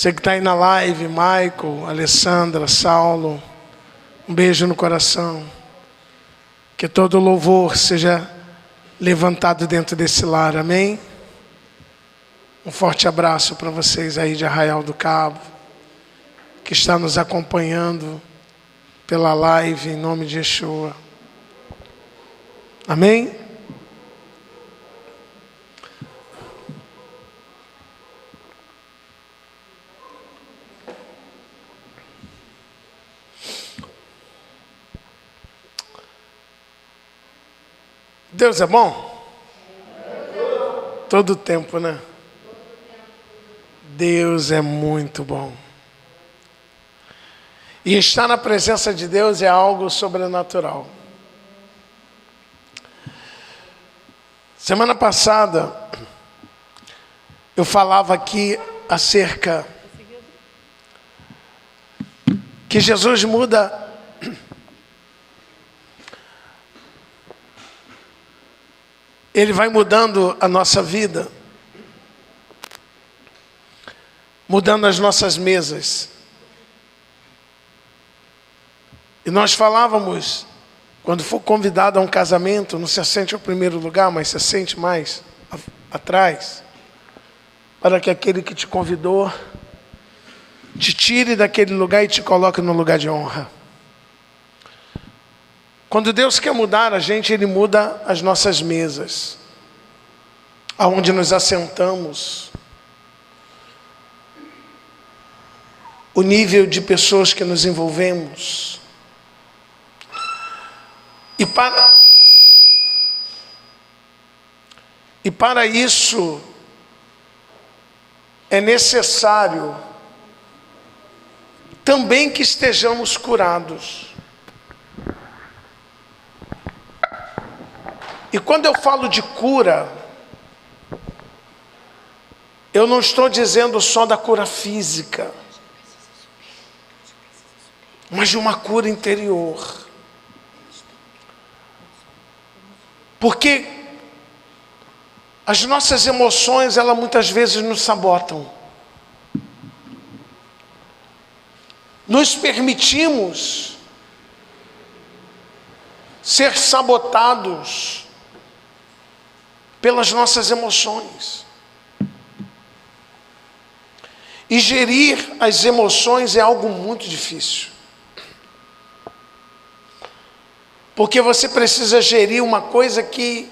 Você que está aí na live, Michael, Alessandra, Saulo, um beijo no coração. Que todo louvor seja levantado dentro desse lar, amém? Um forte abraço para vocês aí de Arraial do Cabo, que está nos acompanhando pela live, em nome de Yeshua. Amém? Deus é bom? Todo o tempo, né? Deus é muito bom. E estar na presença de Deus é algo sobrenatural. Semana passada, eu falava aqui acerca que Jesus muda Ele vai mudando a nossa vida, mudando as nossas mesas. E nós falávamos, quando for convidado a um casamento, não se assente ao primeiro lugar, mas se assente mais atrás, para que aquele que te convidou te tire daquele lugar e te coloque no lugar de honra. Quando Deus quer mudar a gente, Ele muda as nossas mesas, aonde nos assentamos, o nível de pessoas que nos envolvemos. E para isso, é necessário também que estejamos curados. E quando eu falo de cura, eu não estou dizendo só da cura física, mas de uma cura interior. Porque as nossas emoções, elas muitas vezes nos sabotam. Nos permitimos ser sabotados pelas nossas emoções. E gerir as emoções é algo muito difícil. Porque você precisa gerir uma coisa que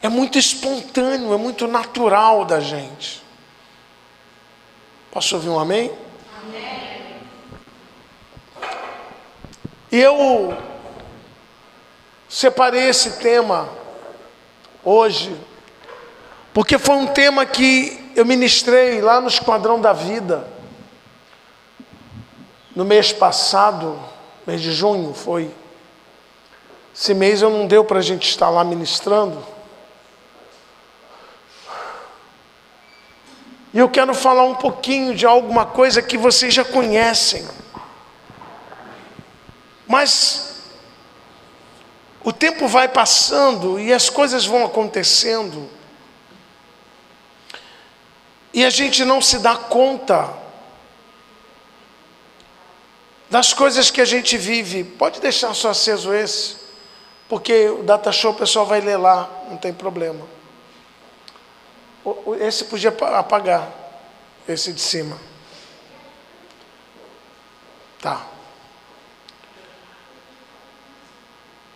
é muito espontâneo, é muito natural da gente. Posso ouvir um amém? Amém. E eu separei esse tema hoje, porque foi um tema que eu ministrei lá no Esquadrão da Vida, no mês passado, mês de junho foi. Esse mês não deu para a gente estar lá ministrando. E eu quero falar um pouquinho de alguma coisa que vocês já conhecem. Mas o tempo vai passando e as coisas vão acontecendo. E a gente não se dá conta das coisas que a gente vive. Pode deixar só aceso esse, porque o data show o pessoal vai ler lá, não tem problema. Esse podia apagar, esse de cima. Tá.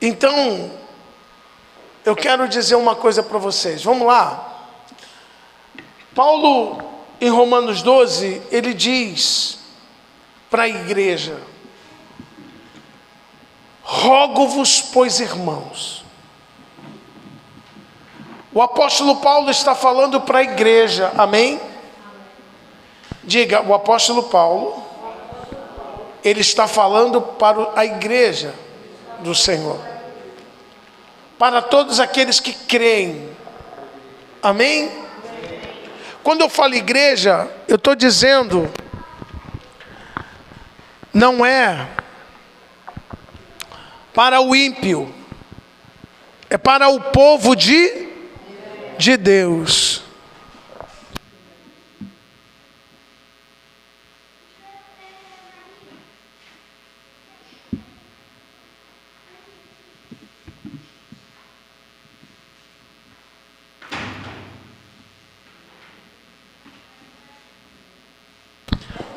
Então, eu quero dizer uma coisa para vocês. Vamos lá. Paulo, em Romanos 12, ele diz para a igreja: rogo-vos, pois, irmãos. O apóstolo Paulo está falando para a igreja, amém? Diga, o apóstolo Paulo, ele está falando para a igreja do Senhor, para todos aqueles que creem, amém? Quando eu falo igreja, eu estou dizendo, não é para o ímpio, é para o povo de Deus.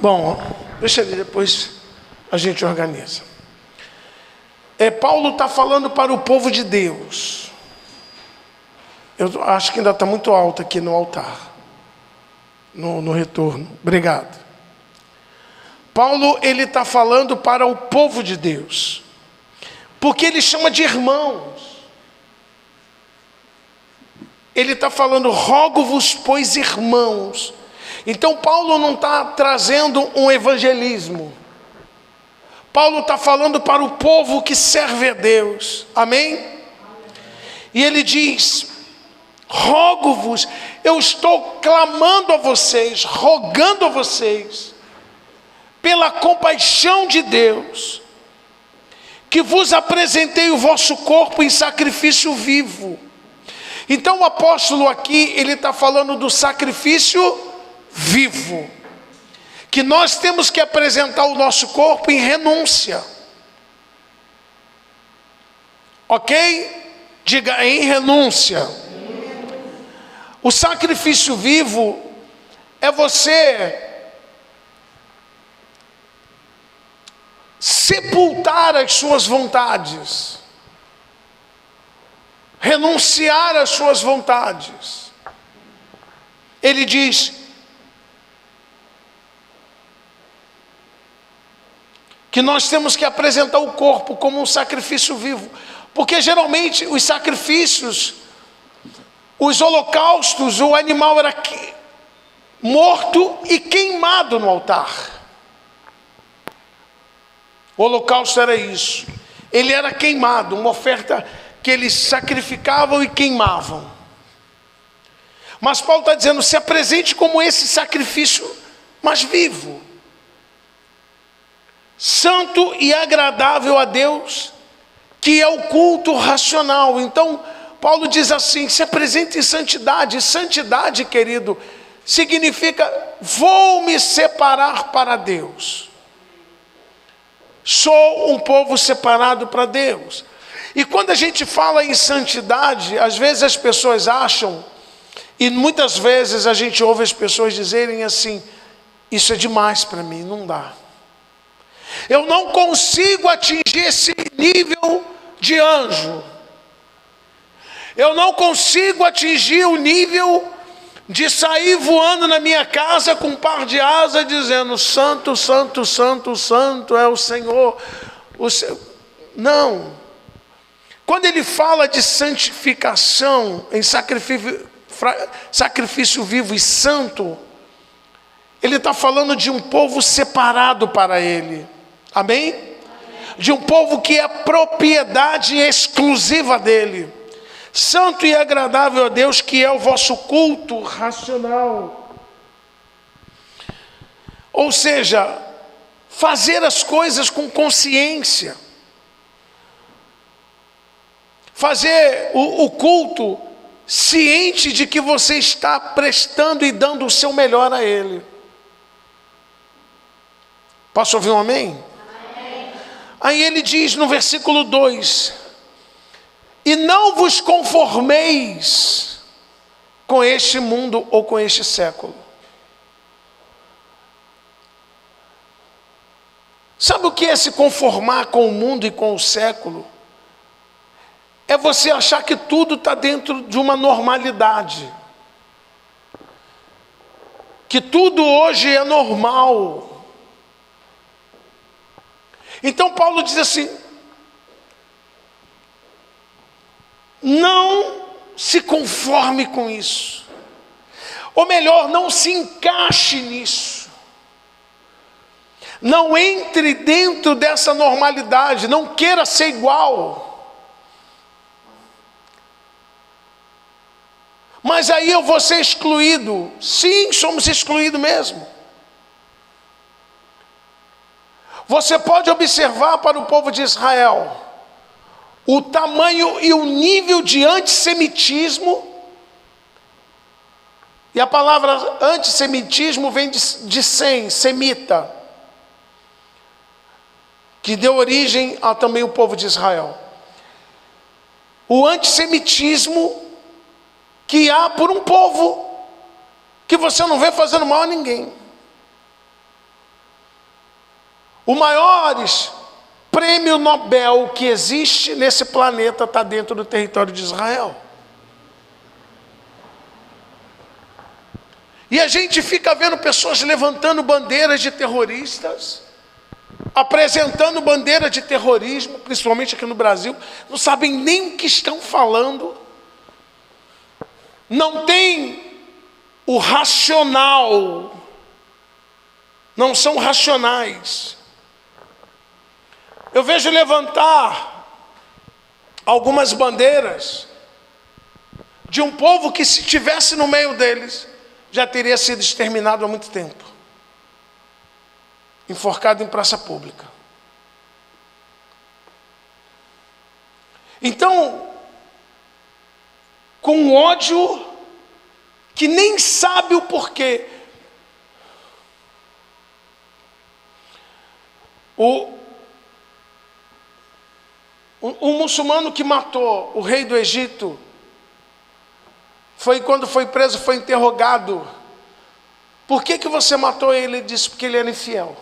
Bom, deixa ali, depois a gente organiza. Paulo está falando para o povo de Deus. Eu acho que ainda está muito alto aqui no altar, no retorno. Obrigado. Paulo, ele está falando para o povo de Deus, porque ele chama de irmãos. Ele está falando, rogo-vos, pois, irmãos. Então Paulo não está trazendo um evangelismo. Paulo está falando para o povo que serve a Deus. Amém? E ele diz, rogo-vos, eu estou clamando a vocês, rogando a vocês, pela compaixão de Deus, que vos apresentei o vosso corpo em sacrifício vivo. Então o apóstolo aqui, ele está falando do sacrifício vivo, que nós temos que apresentar o nosso corpo em renúncia. Ok? Diga, em renúncia. O sacrifício vivo é você sepultar as suas vontades, renunciar às suas vontades. Ele diz que nós temos que apresentar o corpo como um sacrifício vivo, porque geralmente os sacrifícios, os holocaustos, o animal era morto e queimado no altar. O holocausto era isso, ele era queimado, uma oferta que eles sacrificavam e queimavam. Mas Paulo está dizendo, se apresente como esse sacrifício, mas vivo, santo e agradável a Deus, que é o culto racional. Então Paulo diz assim, se apresente em santidade. Santidade, querido, significa vou me separar para Deus. Sou um povo separado para Deus. E quando a gente fala em santidade, às vezes as pessoas acham, e muitas vezes a gente ouve as pessoas dizerem assim, isso é demais para mim, não dá. Eu não consigo atingir esse nível de anjo. Eu não consigo atingir o nível de sair voando na minha casa com um par de asas dizendo, santo, santo, santo, santo é o Senhor. Não. Quando ele fala de santificação em sacrifício vivo e santo, ele está falando de um povo separado para ele. Amém? De um povo que é propriedade exclusiva dele. Santo e agradável a Deus, que é o vosso culto racional. Ou seja, fazer as coisas com consciência. Fazer o culto ciente de que você está prestando e dando o seu melhor a Ele. Posso ouvir um amém? Amém. Aí ele diz no versículo 2, e não vos conformeis com este mundo ou com este século. Sabe o que é se conformar com o mundo e com o século? É você achar que tudo está dentro de uma normalidade. Que tudo hoje é normal. Então Paulo diz assim, não se conforme com isso. Ou melhor, não se encaixe nisso. Não entre dentro dessa normalidade, não queira ser igual. Mas aí eu vou ser excluído. Sim, somos excluídos mesmo. Você pode observar para o povo de Israel o tamanho e o nível de antissemitismo. E a palavra antissemitismo vem de sem, semita, que deu origem a também o povo de Israel. O antissemitismo que há por um povo que você não vê fazendo mal a ninguém. O maior prêmio Nobel que existe nesse planeta está dentro do território de Israel. E a gente fica vendo pessoas levantando bandeiras de terroristas, apresentando bandeira de terrorismo, principalmente aqui no Brasil, não sabem nem o que estão falando, não tem o racional, não são racionais. Eu vejo levantar algumas bandeiras de um povo que, se estivesse no meio deles, já teria sido exterminado há muito tempo, enforcado em praça pública. Então, com ódio que nem sabe o porquê, o muçulmano que matou o rei do Egito, quando foi preso, foi interrogado: por que você matou ele? Ele disse: porque ele era infiel.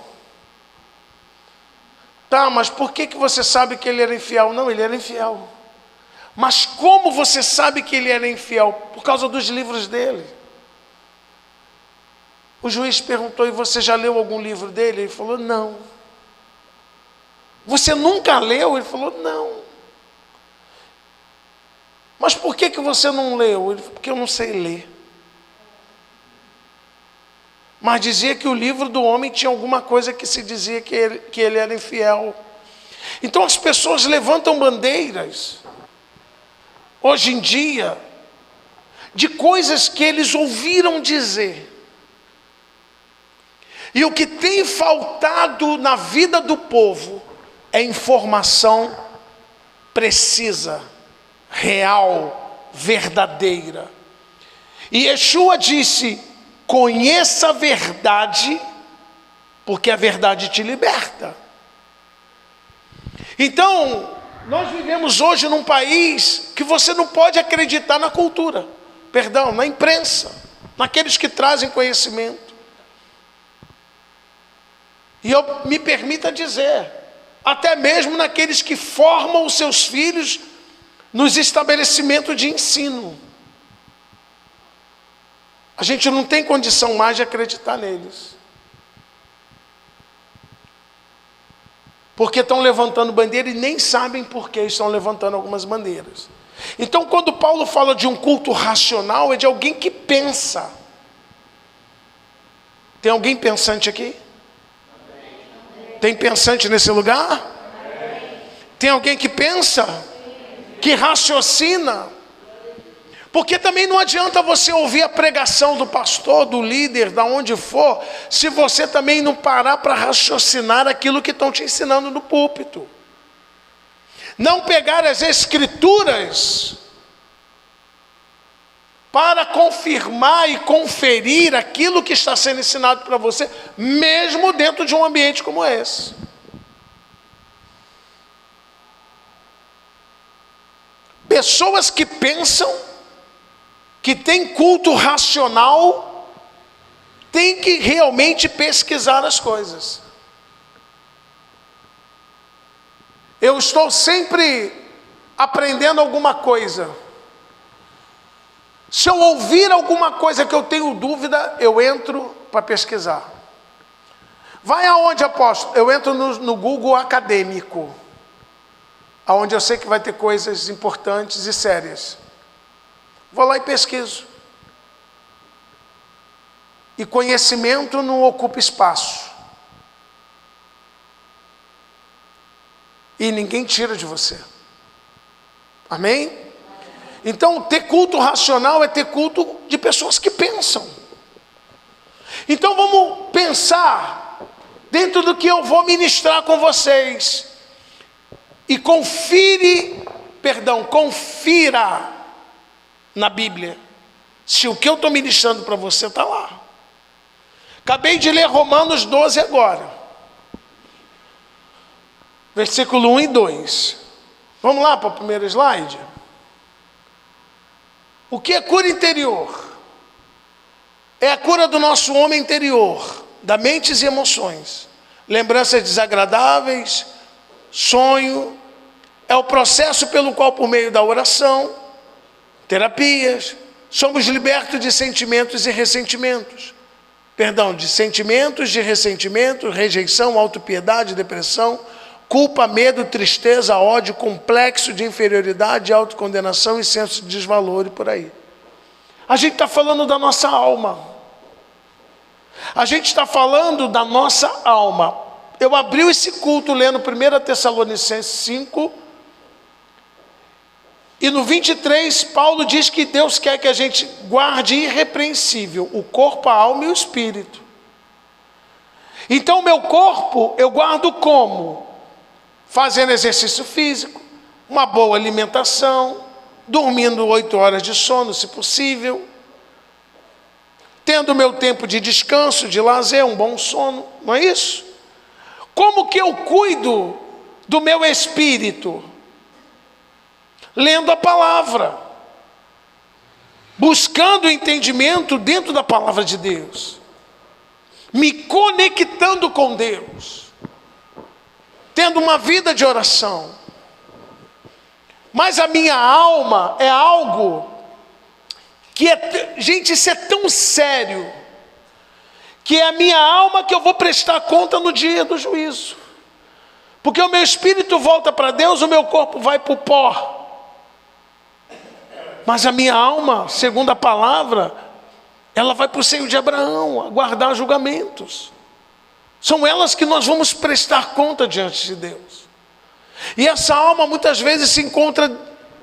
Tá, mas por que você sabe que ele era infiel? Não, ele era infiel. Mas como você sabe que ele era infiel? Por causa dos livros dele. O juiz perguntou: e você já leu algum livro dele? Ele falou: não. Você nunca leu? Ele falou: não. Mas por que você não leu? Ele falou: porque eu não sei ler. Mas dizia que o livro do homem tinha alguma coisa que se dizia que ele era infiel. Então as pessoas levantam bandeiras, hoje em dia, de coisas que eles ouviram dizer. E o que tem faltado na vida do povo é informação precisa, real, verdadeira. E Yeshua disse: conheça a verdade, porque a verdade te liberta. Então, nós vivemos hoje num país que você não pode acreditar na cultura, na imprensa, naqueles que trazem conhecimento. E me permita dizer, até mesmo naqueles que formam os seus filhos nos estabelecimentos de ensino. A gente não tem condição mais de acreditar neles. Porque estão levantando bandeira e nem sabem por que estão levantando algumas bandeiras. Então, quando Paulo fala de um culto racional, é de alguém que pensa. Tem alguém pensante aqui? Tem pensante nesse lugar? Tem alguém que pensa? Que raciocina? Porque também não adianta você ouvir a pregação do pastor, do líder, da onde for, se você também não parar para raciocinar aquilo que estão te ensinando no púlpito. Não pegar as escrituras para confirmar e conferir aquilo que está sendo ensinado para você, mesmo dentro de um ambiente como esse. Pessoas que pensam, que têm culto racional, têm que realmente pesquisar as coisas. Eu estou sempre aprendendo alguma coisa. Se eu ouvir alguma coisa que eu tenho dúvida, eu entro para pesquisar. Vai aonde, apóstolo? Eu entro no Google acadêmico, aonde eu sei que vai ter coisas importantes e sérias. Vou lá e pesquiso. E conhecimento não ocupa espaço. E ninguém tira de você. Amém? Então, ter culto racional é ter culto de pessoas que pensam. Então, vamos pensar dentro do que eu vou ministrar com vocês. E confira na Bíblia se o que eu estou ministrando para você está lá. Acabei de ler Romanos 12 agora, versículo 1 e 2. Vamos lá para o primeiro slide. O que é cura interior? É a cura do nosso homem interior, da mentes e emoções. lembranças desagradáveis, sonho. É o processo pelo qual, por meio da oração, terapias, somos libertos de sentimentos e ressentimentos. Perdão, de sentimentos, de ressentimento, rejeição, autopiedade, depressão, culpa, medo, tristeza, ódio, complexo de inferioridade, autocondenação e senso de desvalor e por aí. A gente está falando da nossa alma. A gente está falando da nossa alma. Eu abri esse culto lendo 1 Tessalonicenses 5. E no 23, Paulo diz que Deus quer que a gente guarde irrepreensível o corpo, a alma e o espírito. Então, o meu corpo eu guardo como? Fazendo exercício físico, uma boa alimentação, dormindo 8 horas de sono, se possível, tendo meu tempo de descanso, de lazer, um bom sono, não é isso? Como que eu cuido do meu espírito? Lendo a palavra, buscando o entendimento dentro da palavra de Deus, me conectando com Deus, tendo uma vida de oração. Mas a minha alma é algo que gente, isso é tão sério, que é a minha alma que eu vou prestar conta no dia do juízo, porque o meu espírito volta para Deus, o meu corpo vai para o pó. Mas a minha alma, segundo a palavra, ela vai para o seio de Abraão, a guardar julgamentos. São elas que nós vamos prestar conta diante de Deus. E essa alma muitas vezes se encontra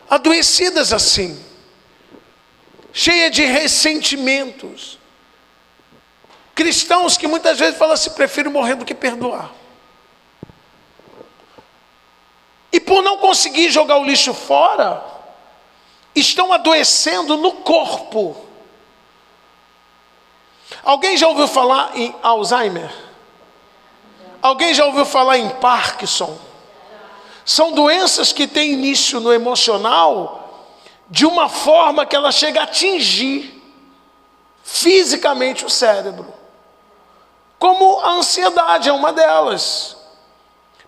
adoecidas assim, cheia de ressentimentos. Cristãos que muitas vezes falam assim, prefiro morrer do que perdoar. E por não conseguir jogar o lixo fora, estão adoecendo no corpo. Alguém já ouviu falar em Alzheimer? Alguém já ouviu falar em Parkinson? São doenças que têm início no emocional de uma forma que ela chega a atingir fisicamente o cérebro. Como a ansiedade é uma delas.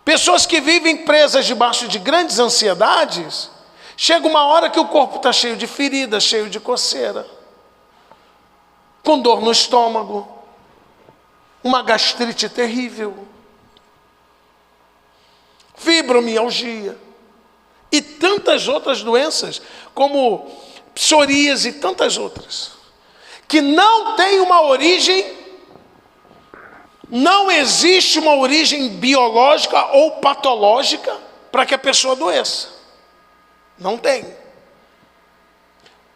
Pessoas que vivem presas debaixo de grandes ansiedades, chega uma hora que o corpo está cheio de feridas, cheio de coceira, com dor no estômago, uma gastrite terrível, fibromialgia e tantas outras doenças, como psoríase e tantas outras, que não tem uma origem, não existe uma origem biológica ou patológica para que a pessoa adoeça. Não tem.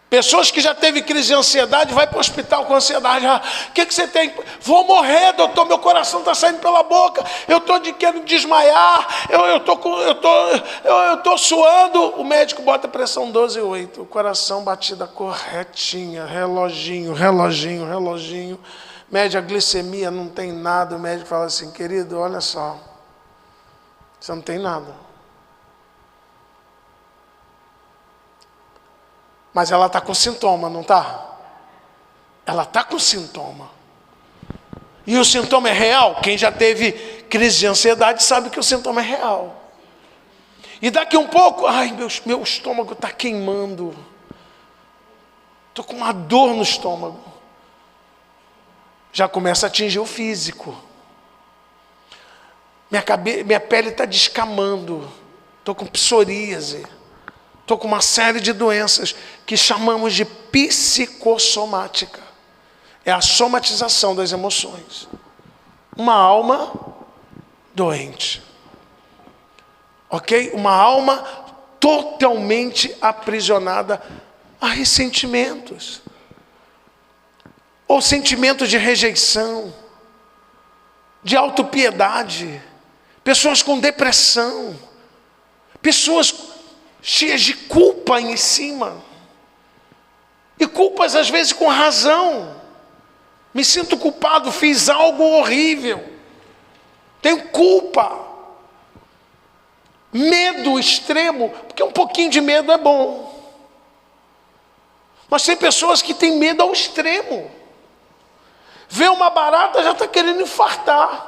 Pessoas que já teve crise de ansiedade, vai para o hospital com ansiedade. O que você tem? Vou morrer, doutor, meu coração está saindo pela boca, eu estou querendo desmaiar, eu estou suando. O médico bota pressão 12,8, o coração batida corretinha, reloginho. Mede a glicemia, não tem nada. O médico fala assim, querido, olha só, você não tem nada. Mas ela está com sintoma, não está? Ela está com sintoma. E o sintoma é real? Quem já teve crise de ansiedade sabe que o sintoma é real. E daqui um pouco, ai, meu estômago está queimando. Estou com uma dor no estômago. Já começa a atingir o físico. Minha pele está descamando. Estou com psoríase. Estou com uma série de doenças que chamamos de psicossomática. É a somatização das emoções. Uma alma doente. Ok? Uma alma totalmente aprisionada a ressentimentos. Ou sentimentos de rejeição, de autopiedade. Pessoas com depressão. Pessoas cheias de culpa em cima, e culpas às vezes com razão. Me sinto culpado, fiz algo horrível, tenho culpa, medo extremo, porque um pouquinho de medo é bom, mas tem pessoas que têm medo ao extremo, vê uma barata já está querendo infartar,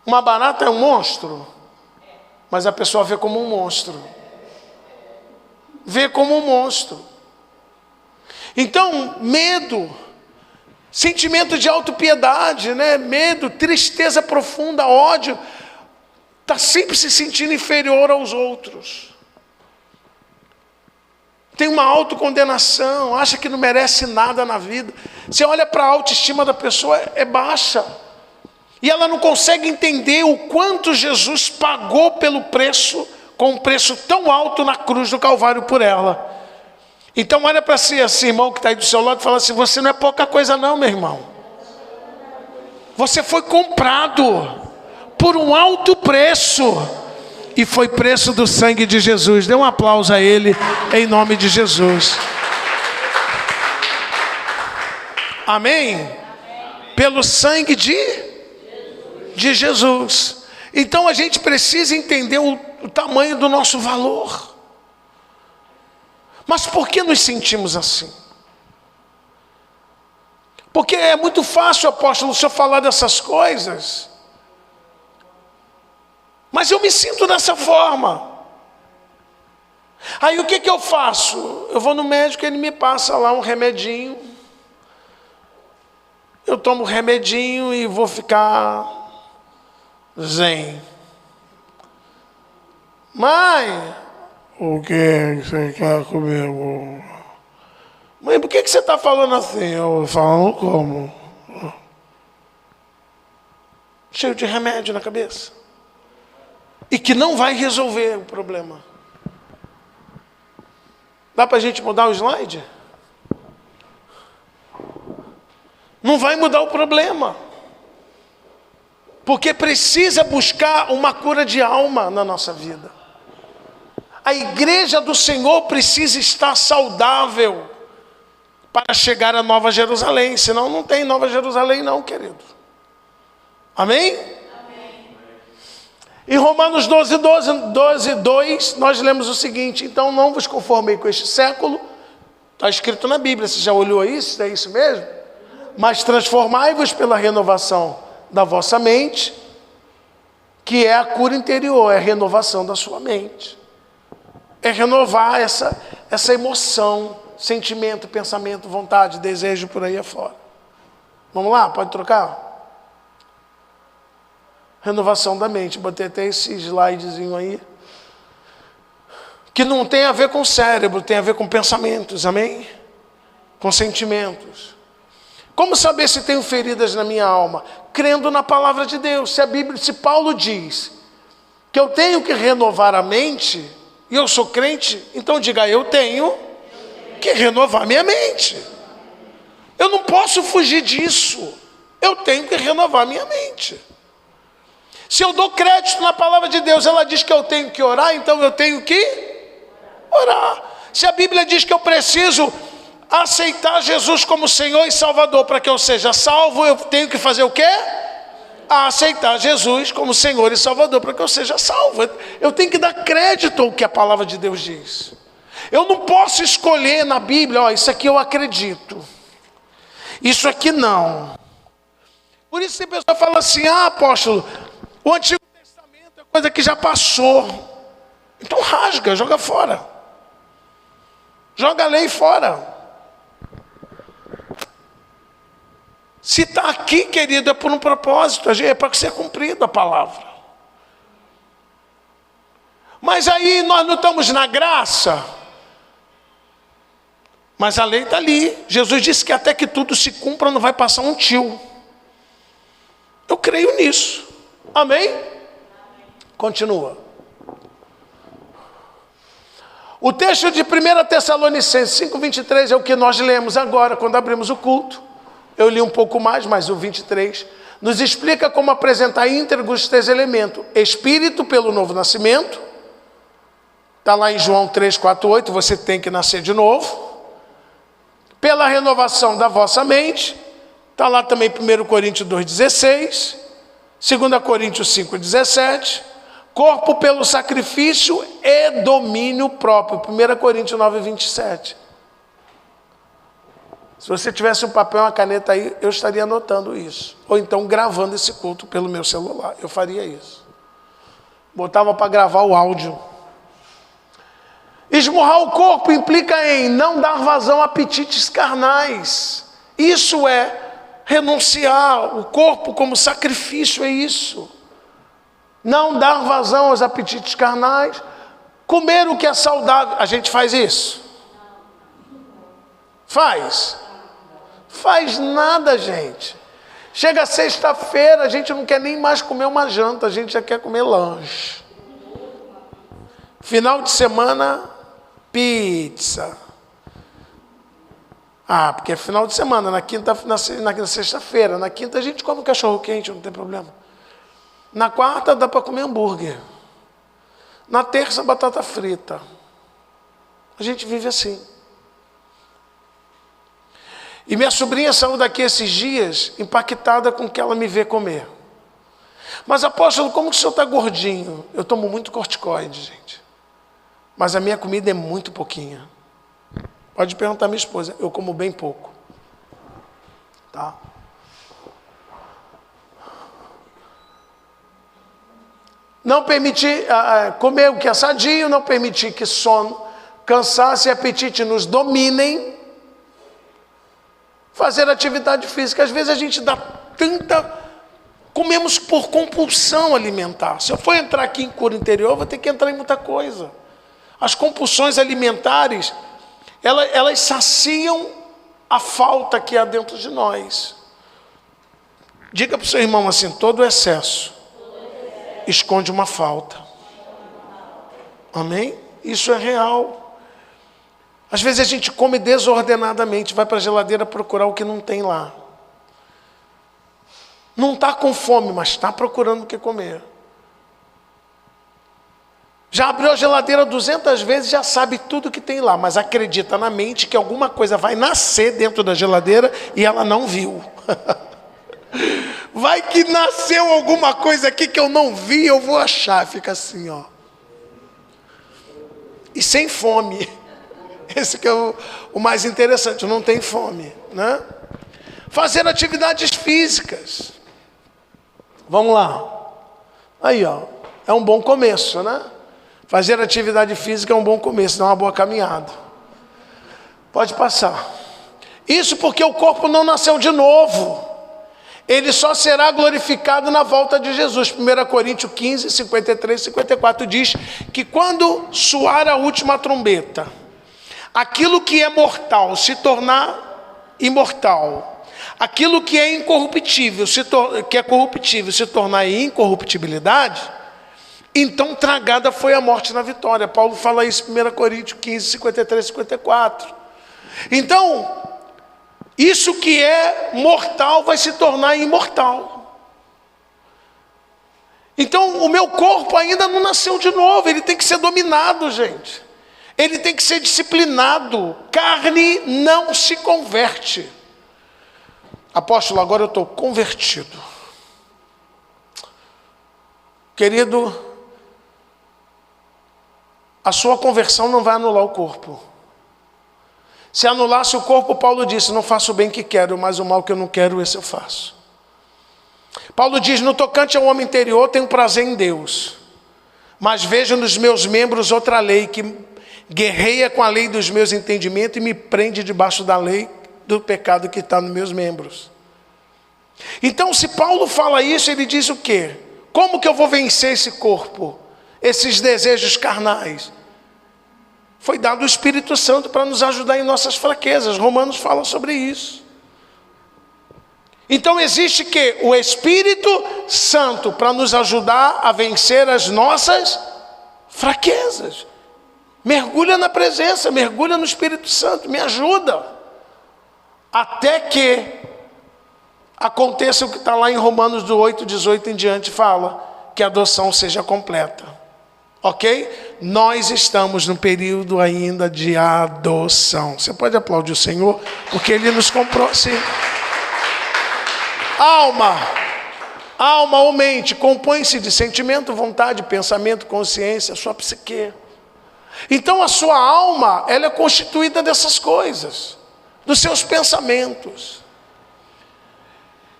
Uma barata é um monstro, mas a pessoa vê como um monstro. Vê como um monstro. Então, medo, sentimento de autopiedade, né? Medo, tristeza profunda, ódio, está sempre se sentindo inferior aos outros. Tem uma autocondenação, acha que não merece nada na vida. Você olha para a autoestima da pessoa, é baixa. E ela não consegue entender o quanto Jesus pagou pelo preço, com um preço tão alto na cruz do Calvário por ela. Então olha para si, assim, irmão que está aí do seu lado, e fala assim: você não é pouca coisa não, meu irmão. Você foi comprado por um alto preço. E foi preço do sangue de Jesus. Dê um aplauso a Ele, em nome de Jesus. Amém? Pelo sangue de Jesus. Então a gente precisa entender o tamanho do nosso valor. Mas por que nos sentimos assim? Porque é muito fácil, apóstolo, o senhor falar dessas coisas. Mas eu me sinto dessa forma. Aí o que eu faço? Eu vou no médico, ele me passa lá um remedinho. Eu tomo o remedinho e vou ficar zen. Mãe, o que você quer comigo? Mãe, por que você está falando assim? Eu falo como? Cheio de remédio na cabeça. E que não vai resolver o problema. Dá para a gente mudar o slide? Não vai mudar o problema. Porque precisa buscar uma cura de alma na nossa vida. A igreja do Senhor precisa estar saudável para chegar a Nova Jerusalém. Senão não tem Nova Jerusalém não, querido. Amém? Em Romanos 12, 2, nós lemos o seguinte: então não vos conformei com este século, está escrito na Bíblia, você já olhou isso? É isso mesmo? Mas transformai-vos pela renovação da vossa mente, que é a cura interior, é a renovação da sua mente. É renovar essa emoção, sentimento, pensamento, vontade, desejo por aí afora. Vamos lá, pode trocar? Renovação da mente. Botei até esse slidezinho aí. Que não tem a ver com o cérebro, tem a ver com pensamentos, amém? Com sentimentos. Como saber se tenho feridas na minha alma? Crendo na palavra de Deus. Se a Bíblia, se Paulo diz que eu tenho que renovar a mente, e eu sou crente, então diga: eu tenho que renovar minha mente. Eu não posso fugir disso. Eu tenho que renovar minha mente. Se eu dou crédito na palavra de Deus, ela diz que eu tenho que orar, então eu tenho que orar. Se a Bíblia diz que eu preciso aceitar Jesus como Senhor e Salvador para que eu seja salvo, eu tenho que fazer o quê? Aceitar Jesus como Senhor e Salvador para que eu seja salvo. Eu tenho que dar crédito ao que a palavra de Deus diz. Eu não posso escolher na Bíblia: ó, isso aqui eu acredito, isso aqui não. Por isso a pessoa fala assim: ah, apóstolo, o Antigo Testamento é coisa que já passou. Então rasga, joga fora. Joga a lei fora. Se está aqui, querido, é por um propósito, é para ser cumprida a palavra. Mas aí nós não estamos na graça. Mas a lei está ali. Jesus disse que até que tudo se cumpra não vai passar um tio. Eu creio nisso. Amém? Continua. O texto de 1 Tessalonicenses 5:23 é o que nós lemos agora, quando abrimos o culto. Eu li um pouco mais, mas o 23 nos explica como apresentar íntegros os três elementos. Espírito pelo novo nascimento. Está lá em João 3:4-8, você tem que nascer de novo. Pela renovação da vossa mente. Está lá também 1 Coríntios 2:16. 2 Coríntios 5:17. Corpo pelo sacrifício e domínio próprio. 1 Coríntios 9:27. Se você tivesse um papel e uma caneta aí, eu estaria anotando isso. Ou então gravando esse culto pelo meu celular. Eu faria isso. Botava para gravar o áudio. Esmurrar o corpo implica em não dar vazão a apetites carnais. Isso é renunciar o corpo como sacrifício, é isso. Não dar vazão aos apetites carnais. Comer o que é saudável. A gente faz isso? Faz nada, gente. Chega sexta-feira, a gente não quer nem mais comer uma janta, a gente já quer comer lanche. Final de semana, pizza. Porque é final de semana, na sexta-feira. Na quinta a gente come um cachorro quente, não tem problema. Na quarta dá para comer hambúrguer. Na terça, batata frita. A gente vive assim. E minha sobrinha saiu daqui esses dias impactada com o que ela me vê comer. Mas apóstolo, como que o senhor está gordinho? Eu tomo muito corticoide, gente. Mas a minha comida é muito pouquinha. Pode perguntar à minha esposa, eu como bem pouco. Tá? Não permitir comer o que é sadio, não permitir que sono, cansaço e apetite nos dominem. Fazer atividade física. Às vezes a gente dá comemos por compulsão alimentar. Se eu for entrar aqui em cura interior, eu vou ter que entrar em muita coisa. As compulsões alimentares, elas saciam a falta que há dentro de nós. Diga para o seu irmão assim, todo excesso esconde uma falta. Amém? Isso é real. Às vezes a gente come desordenadamente, vai para a geladeira procurar o que não tem lá. Não está com fome, mas está procurando o que comer. Já abriu a geladeira 200 vezes, já sabe tudo que tem lá, mas acredita na mente que alguma coisa vai nascer dentro da geladeira e ela não viu. Vai que nasceu alguma coisa aqui que eu não vi, eu vou achar. Fica assim, ó. E sem fome. Esse que é o mais interessante, não tem fome, né? Fazer atividades físicas. Vamos lá. Aí, ó, é um bom começo, né? Fazer atividade física é um bom começo, dá uma boa caminhada. Pode passar. Isso porque o corpo não nasceu de novo. Ele só será glorificado na volta de Jesus. 1 Coríntios 15, 53 e 54 diz que quando soar a última trombeta, aquilo que é mortal se tornar imortal. Aquilo que é incorruptível, que é corruptível, se tornar em incorruptibilidade, então tragada foi a morte na vitória. Paulo fala isso em 1 Coríntios 15, 53 e 54. Então, isso que é mortal vai se tornar imortal. Então, o meu corpo ainda não nasceu de novo, ele tem que ser dominado, gente. Ele tem que ser disciplinado. Carne não se converte. Apóstolo, agora eu estou convertido. Querido, a sua conversão não vai anular o corpo. Se anulasse o corpo, Paulo disse, não faço o bem que quero, mas o mal que eu não quero, esse eu faço. Paulo diz, no tocante ao homem interior, tenho prazer em Deus, mas vejo nos meus membros outra lei que guerreia com a lei dos meus entendimentos e me prende debaixo da lei do pecado que está nos meus membros. Então, se Paulo fala isso, ele diz o quê? Como que eu vou vencer esse corpo? Esses desejos carnais? Foi dado o Espírito Santo para nos ajudar em nossas fraquezas. Romanos fala sobre isso. Então existe que o Espírito Santo para nos ajudar a vencer as nossas fraquezas. Mergulha na presença, mergulha no Espírito Santo, me ajuda. Até que aconteça o que está lá em Romanos do 8, 18 em diante, fala que a adoção seja completa. Ok? Nós estamos no período ainda de adoção. Você pode aplaudir o Senhor, porque Ele nos comprou assim. Alma ou mente compõe-se de sentimento, vontade, pensamento, consciência, sua psique. Então a sua alma, ela é constituída dessas coisas. dos seus pensamentos.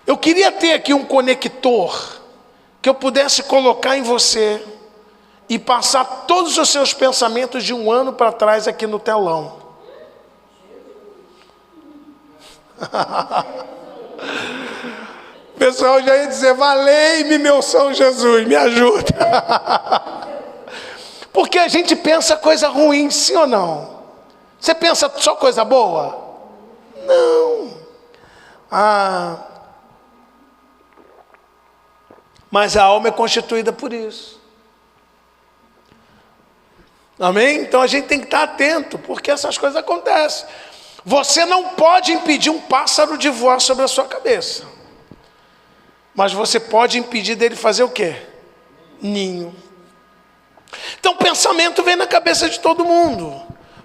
Eu queria ter aqui um conector que eu pudesse colocar em você e passar todos os seus pensamentos de um ano para trás aqui no telão. O pessoal já ia dizer: valei-me, meu São Jesus, me ajuda. Porque a gente pensa coisa ruim, sim ou não? Você pensa só coisa boa? Não. Mas a alma é constituída por isso. Amém? Então a gente tem que estar atento, porque essas coisas acontecem. Você não pode impedir um pássaro de voar sobre a sua cabeça, mas você pode impedir dele fazer o quê? Ninho. Então pensamento vem na cabeça de todo mundo,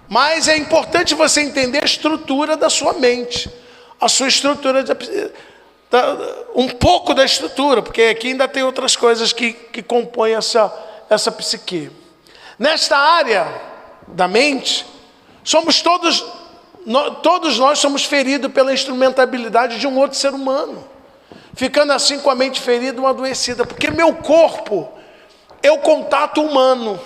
mas é importante você entender a estrutura da sua mente, a sua estrutura, um pouco da estrutura, porque aqui ainda tem outras coisas que compõem essa psique. Nesta área da mente, todos nós somos feridos pela instrumentabilidade de um outro ser humano, ficando assim com a mente ferida, uma adoecida, porque meu corpo é o contato humano.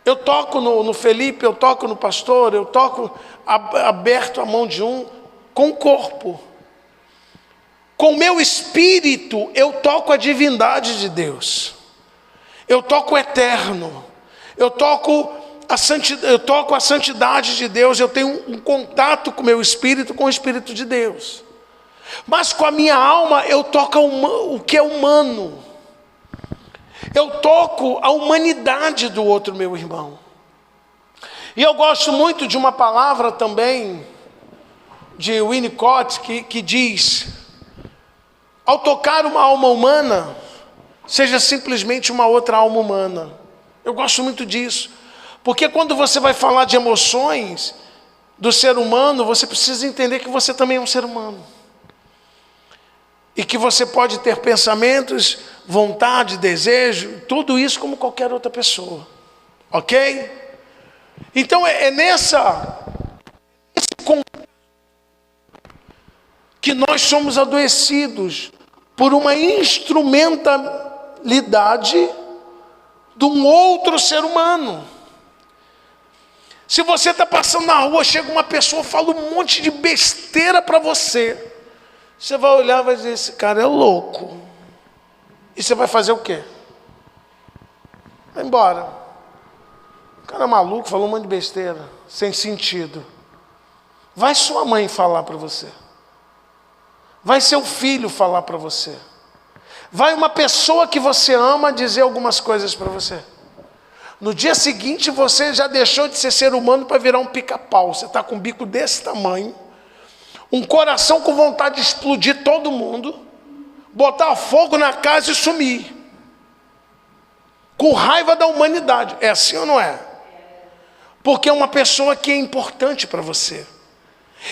Eu toco no Felipe, eu toco no pastor, eu toco aberto a mão de um, com o corpo. Com o meu espírito, eu toco a divindade de Deus. Eu toco o eterno. Eu toco a santidade de Deus. Eu tenho um contato com o meu espírito, com o Espírito de Deus. Mas com a minha alma, eu toco o que é humano. Eu toco a humanidade do outro meu irmão. E eu gosto muito de uma palavra também de Winnicott que diz: ao tocar uma alma humana, seja simplesmente uma outra alma humana. Eu gosto muito disso, porque quando você vai falar de emoções do ser humano, você precisa entender que você também é um ser humano. E que você pode ter pensamentos, vontade, desejo, tudo isso como qualquer outra pessoa. Ok? Então é nesse contexto que nós somos adoecidos por uma instrumentalidade de um outro ser humano. Se você está passando na rua, chega uma pessoa, fala um monte de besteira para você. Você vai olhar e vai dizer: esse cara é louco. E você vai fazer o quê? Vai embora. O cara é maluco, falou um monte de besteira, sem sentido. Vai sua mãe falar para você. Vai seu filho falar para você. Vai uma pessoa que você ama dizer algumas coisas para você. No dia seguinte você já deixou de ser ser humano para virar um pica-pau. Você está com um bico desse tamanho, um coração com vontade de explodir todo mundo, botar fogo na casa e sumir, com raiva da humanidade. É assim ou não é? Porque é uma pessoa que é importante para você.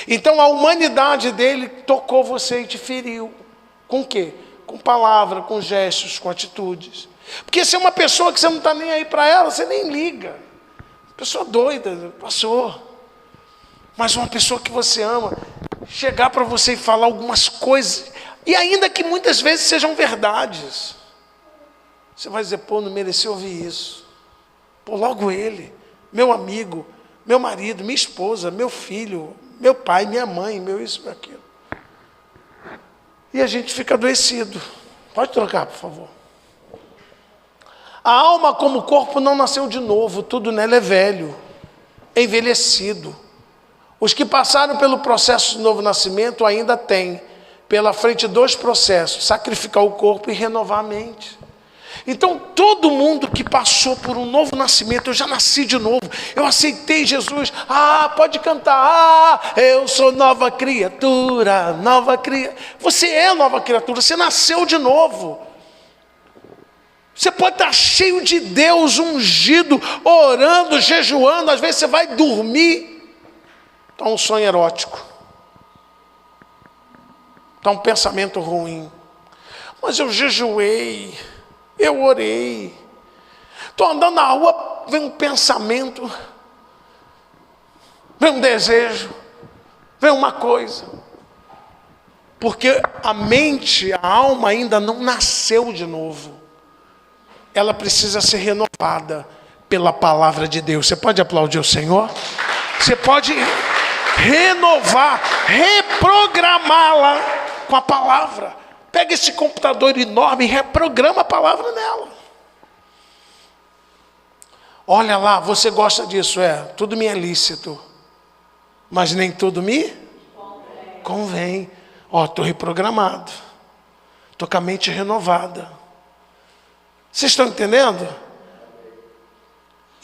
Então a humanidade dele tocou você e te feriu. Com o quê? Com palavra, com gestos, com atitudes. Porque se é uma pessoa que você não está nem aí para ela, você nem liga. Pessoa doida, passou. Mas uma pessoa que você ama, chegar para você e falar algumas coisas, e ainda que muitas vezes sejam verdades, você vai dizer: pô, não mereceu ouvir isso. Pô, logo ele, meu amigo, meu marido, minha esposa, meu filho, meu pai, minha mãe, meu isso, meu aquilo. E a gente fica adoecido. Pode trocar, por favor. A alma, como o corpo, não nasceu de novo. Tudo nela é velho, é envelhecido. Os que passaram pelo processo de novo nascimento ainda têm pela frente dois processos: sacrificar o corpo e renovar a mente. Então todo mundo que passou por um novo nascimento: eu já nasci de novo, eu aceitei Jesus, pode cantar, eu sou nova criatura, nova criatura. Você é nova criatura, você nasceu de novo. Você pode estar cheio de Deus, ungido, orando, jejuando. Às vezes você vai dormir, está um sonho erótico, está um pensamento ruim. Mas eu jejuei, eu orei, estou andando na rua, vem um pensamento, vem um desejo, vem uma coisa. Porque a mente, a alma ainda não nasceu de novo. Ela precisa ser renovada pela palavra de Deus. Você pode aplaudir o Senhor? Você pode renovar, reprogramá-la com a palavra. Pega esse computador enorme e reprograma a palavra nela. Olha lá, você gosta disso, tudo me é lícito, mas nem tudo me convém. Estou reprogramado, estou com a mente renovada. Vocês estão entendendo?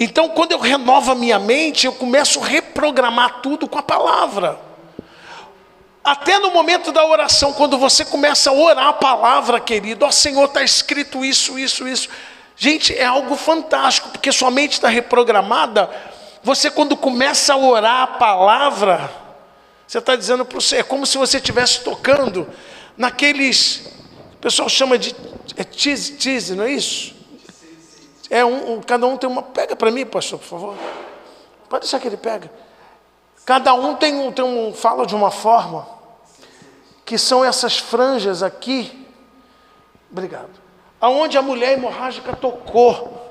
Então, quando eu renovo a minha mente, eu começo a reprogramar tudo com a palavra. Até no momento da oração, quando você começa a orar a palavra, querido, Senhor, está escrito isso, isso, isso. Gente, é algo fantástico, porque sua mente está reprogramada. Você, quando começa a orar a palavra, você está dizendo para o Senhor, é como se você estivesse tocando naqueles, o pessoal chama de cheese, não é isso? Cada um tem uma, pega para mim, pastor, por favor. Pode deixar que ele pega. Cada um fala de uma forma, que são essas franjas aqui, obrigado, aonde a mulher hemorrágica tocou,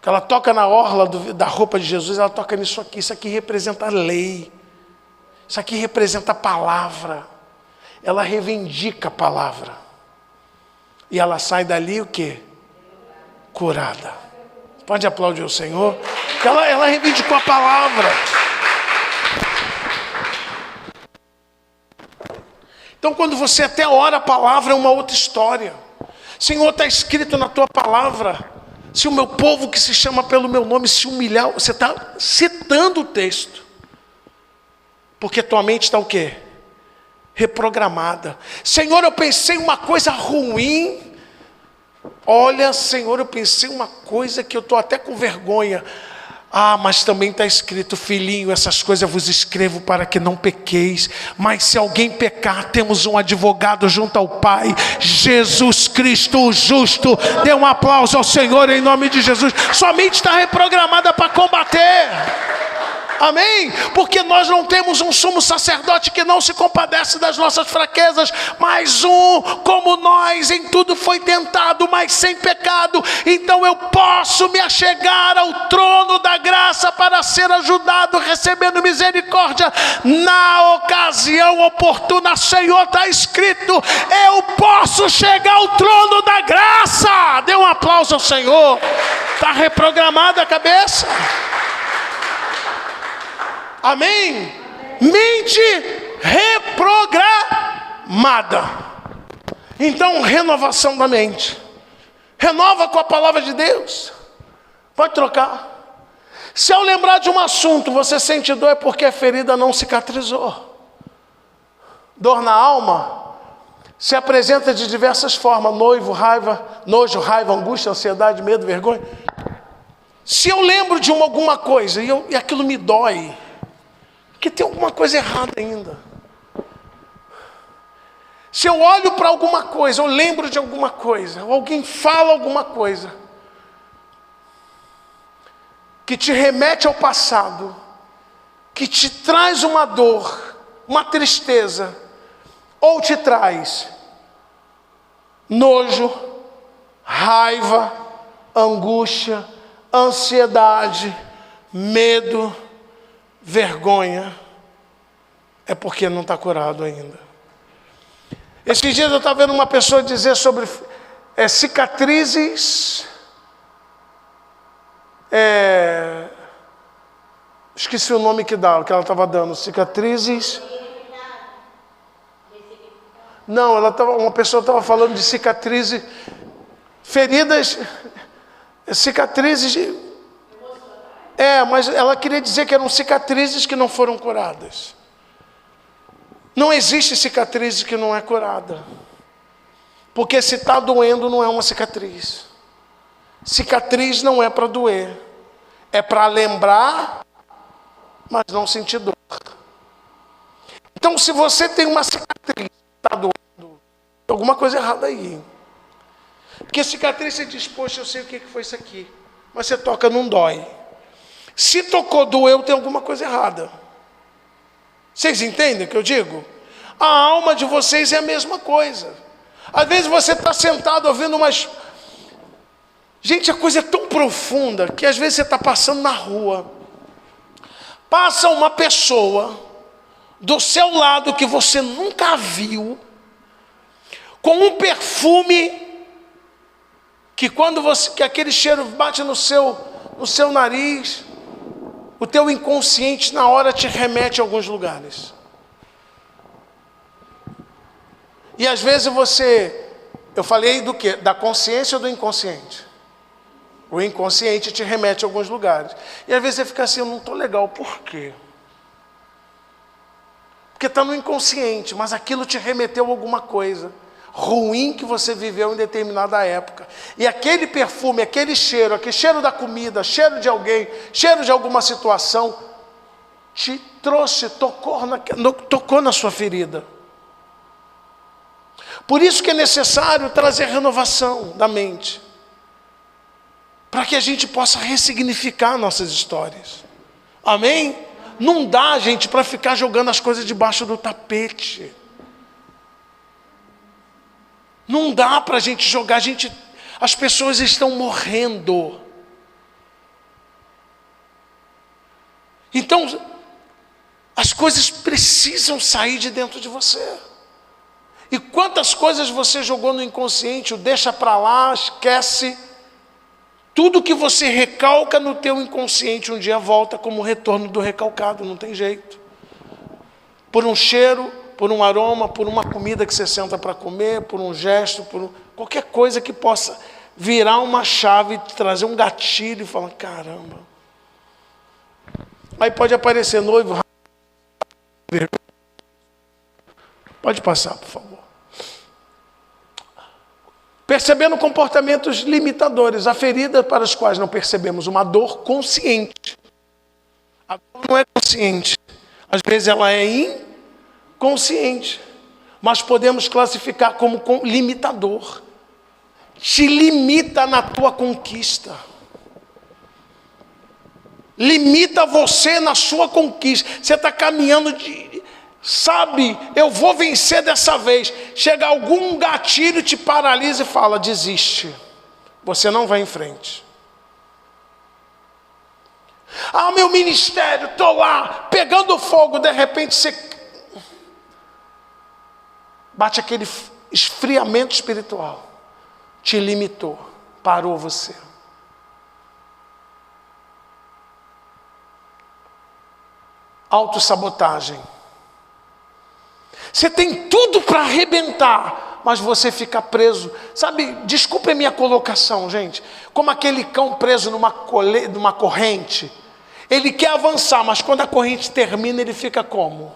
que ela toca na orla da roupa de Jesus, ela toca nisso aqui. Isso aqui representa a lei, isso aqui representa a palavra. Ela reivindica a palavra, e ela sai dali o quê? Curada. Pode aplaudir o Senhor, que ela reivindicou a palavra. Então, quando você até ora a palavra, é uma outra história. Senhor, está escrito na tua palavra, se o meu povo que se chama pelo meu nome se humilhar, você está citando o texto, porque tua mente está o quê? Reprogramada. Senhor, eu pensei uma coisa ruim. Olha, Senhor, eu pensei uma coisa que eu estou até com vergonha. Mas também está escrito, filhinho, essas coisas eu vos escrevo para que não pequeis. Mas se alguém pecar, temos um advogado junto ao Pai, Jesus Cristo o justo. Dê um aplauso ao Senhor em nome de Jesus. Sua mente está reprogramada para combater. Amém? Porque nós não temos um sumo sacerdote que não se compadece das nossas fraquezas, mas como nós, em tudo foi tentado, mas sem pecado. Então eu posso me achegar ao trono da graça para ser ajudado, recebendo misericórdia na ocasião oportuna. Senhor, está escrito, eu posso chegar ao trono da graça. Dê um aplauso ao Senhor. Está reprogramada a cabeça. Amém? Mente reprogramada. Então, renovação da mente. Renova com a palavra de Deus. Pode trocar. Se ao lembrar de um assunto você sente dor, é porque a ferida não cicatrizou. Dor na alma se apresenta de diversas formas: nojo, raiva, angústia, ansiedade, medo, vergonha. Se eu lembro de alguma coisa e aquilo me dói, que tem alguma coisa errada ainda. Se eu olho para alguma coisa, eu lembro de alguma coisa, ou alguém fala alguma coisa que te remete ao passado, que te traz uma dor, uma tristeza, ou te traz nojo, raiva, angústia, ansiedade, medo, vergonha, é porque não está curado ainda. Esses dias eu estava vendo uma pessoa dizer sobre cicatrizes, esqueci o nome que ela estava dando, cicatrizes. Não, uma pessoa estava falando de cicatrizes, feridas, cicatrizes mas ela queria dizer que eram cicatrizes que não foram curadas. Não existe cicatriz que não é curada. Porque se está doendo, não é uma cicatriz. Cicatriz não é para doer. É para lembrar, mas não sentir dor. Então, se você tem uma cicatriz que está doendo, tem alguma coisa errada aí. Porque cicatriz, você diz, poxa, eu sei o que foi isso aqui. Mas você toca, não dói. Se tocou, doeu, tem alguma coisa errada. Vocês entendem o que eu digo? A alma de vocês é a mesma coisa. Às vezes você está sentado ouvindo umas... Gente, a coisa é tão profunda que às vezes você está passando na rua, passa uma pessoa do seu lado que você nunca viu, com um perfume que que aquele cheiro bate no seu nariz, o teu inconsciente na hora te remete a alguns lugares. E às vezes eu falei do quê? Da consciência ou do inconsciente? O inconsciente te remete a alguns lugares. E às vezes você fica assim, eu não estou legal, por quê? Porque está no inconsciente, mas aquilo te remeteu a alguma coisa ruim que você viveu em determinada época. E aquele perfume, aquele cheiro da comida, cheiro de alguém, cheiro de alguma situação, te trouxe, tocou na sua ferida. Por isso que é necessário trazer renovação da mente, para que a gente possa ressignificar nossas histórias. Amém? Não dá, gente, para ficar jogando as coisas debaixo do tapete. Não dá para a gente jogar, as pessoas estão morrendo. Então, as coisas precisam sair de dentro de você. E quantas coisas você jogou no inconsciente, o deixa para lá, esquece. Tudo que você recalca no teu inconsciente um dia volta como retorno do recalcado, não tem jeito. Por um cheiro, por um aroma, por uma comida que você senta para comer, por um gesto, qualquer coisa que possa virar uma chave, trazer um gatilho e falar, caramba. Aí pode aparecer noivo. Pode passar, por favor. Percebendo comportamentos limitadores, a ferida para os quais não percebemos uma dor consciente. A dor não é consciente. Às vezes ela é inconsciente. Mas podemos classificar como limitador. Te limita na tua conquista. Limita você na sua conquista. Você está caminhando sabe, eu vou vencer dessa vez. Chega algum gatilho, te paralisa e fala, desiste. Você não vai em frente. Ah, meu ministério, estou lá, pegando fogo, de repente você... Bate aquele esfriamento espiritual. Te limitou, parou você. Autossabotagem. Você tem tudo para arrebentar, mas você fica preso. Sabe, desculpe a minha colocação, gente. Como aquele cão preso numa corrente. Ele quer avançar, mas quando a corrente termina, ele fica como?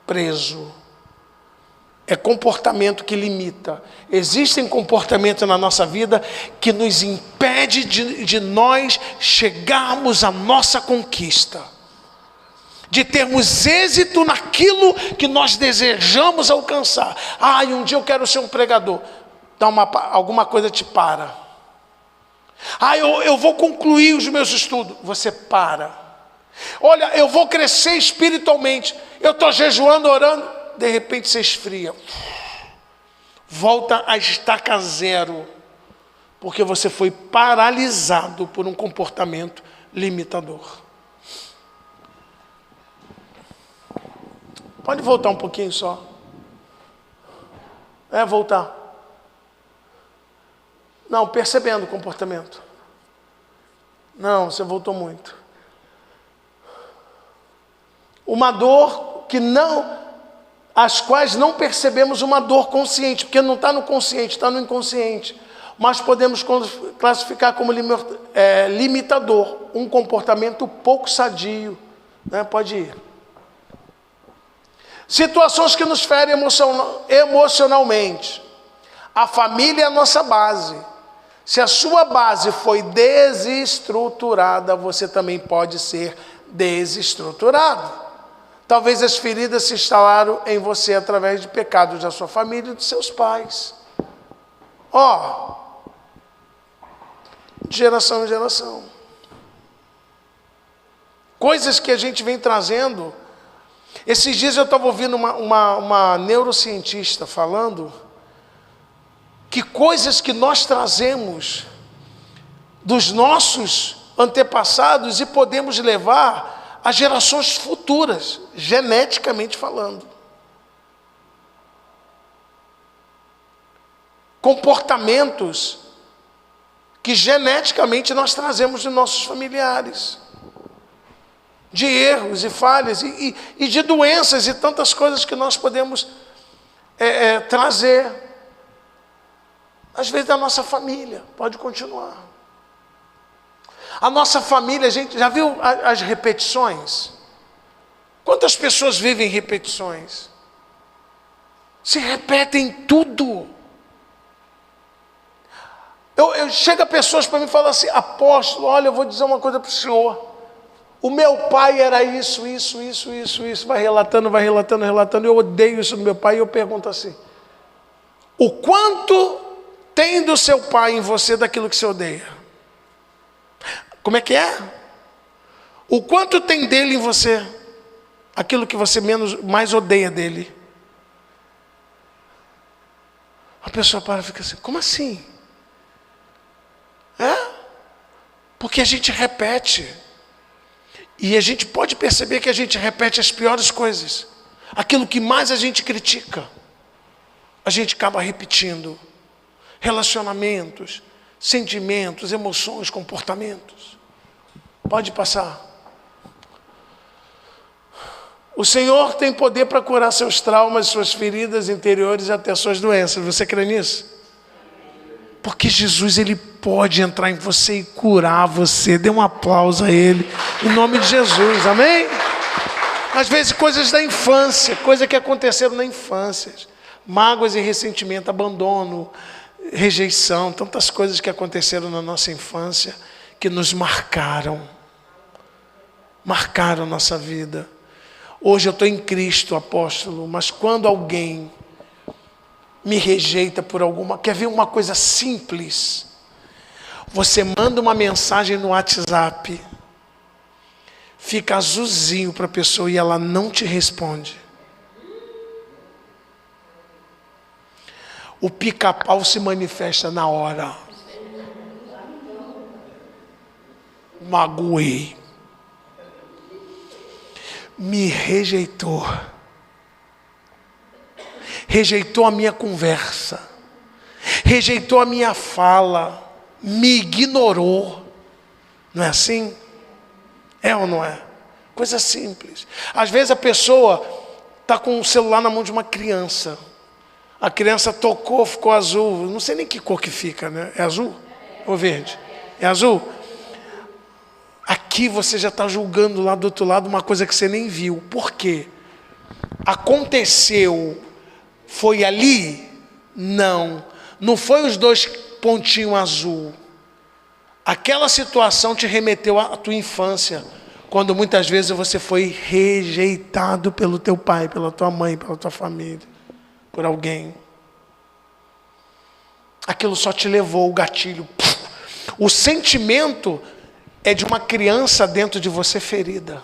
Preso. É comportamento que limita. Existem comportamentos na nossa vida que nos impede de nós chegarmos à nossa conquista. De termos êxito naquilo que nós desejamos alcançar. Ah, e um dia eu quero ser um pregador. Alguma coisa te para. Ah, eu vou concluir os meus estudos. Você para. Olha, eu vou crescer espiritualmente. Eu estou jejuando, orando. De repente você esfria. Volta a estaca zero. Porque você foi paralisado por um comportamento limitador. Pode voltar um pouquinho só. Voltar. Não, percebendo o comportamento. Não, você voltou muito. Uma dor as quais não percebemos uma dor consciente, porque não está no consciente, está no inconsciente. Mas podemos classificar como limitador, um comportamento pouco sadio. Pode ir. Situações que nos ferem emocionalmente. A família é a nossa base. Se a sua base foi desestruturada, você também pode ser desestruturado. Talvez as feridas se instalaram em você através de pecados da sua família e dos seus pais. De geração em geração. Coisas que a gente vem trazendo. Esses dias eu estava ouvindo uma neurocientista falando que coisas que nós trazemos dos nossos antepassados e podemos levar a gerações futuras, geneticamente falando. Comportamentos que geneticamente nós trazemos de nossos familiares, de erros e falhas e de doenças e tantas coisas que nós podemos trazer, às vezes da nossa família. Pode continuar. A nossa família, a gente já viu as repetições? Quantas pessoas vivem repetições? Se repetem tudo. Chega pessoas para mim e falam assim: apóstolo, olha, eu vou dizer uma coisa para o senhor. O meu pai era isso. Vai relatando. Eu odeio isso do meu pai. E eu pergunto assim: o quanto tem do seu pai em você daquilo que você odeia? Como é que é? O quanto tem dele em você aquilo que você mais odeia dele? A pessoa para e fica assim: como assim? Porque a gente repete. E a gente pode perceber que a gente repete as piores coisas. Aquilo que mais a gente critica, a gente acaba repetindo. Relacionamentos, sentimentos, emoções, comportamentos. Pode passar. O Senhor tem poder para curar seus traumas, suas feridas interiores e até suas doenças. Você crê nisso? Porque Jesus, Ele pode entrar em você e curar você. Dê um aplauso a Ele, em nome de Jesus, amém? Às vezes coisas da infância, coisas que aconteceram na infância, mágoas e ressentimento, abandono, rejeição, tantas coisas que aconteceram na nossa infância, que nos marcaram a nossa vida. Hoje eu estou em Cristo, apóstolo, mas quando alguém me rejeita por quer ver uma coisa simples? Você manda uma mensagem no WhatsApp, fica azulzinho para a pessoa e ela não te responde. O pica-pau se manifesta na hora. Magoei. Me rejeitou. Rejeitou a minha conversa, rejeitou a minha fala, me ignorou. Não é assim? É ou não é? Coisa simples. Às vezes a pessoa está com o celular na mão de uma criança. A criança tocou, ficou azul. Não sei nem que cor que fica, né? É azul ou verde? É azul? Aqui você já está julgando lá do outro lado uma coisa que você nem viu. Por quê? Aconteceu. Foi ali? Não. Não foi os 2 pontinhos azul. Aquela situação te remeteu à tua infância, quando muitas vezes você foi rejeitado pelo teu pai, pela tua mãe, pela tua família, por alguém. Aquilo só te levou o gatilho. O sentimento é de uma criança dentro de você ferida.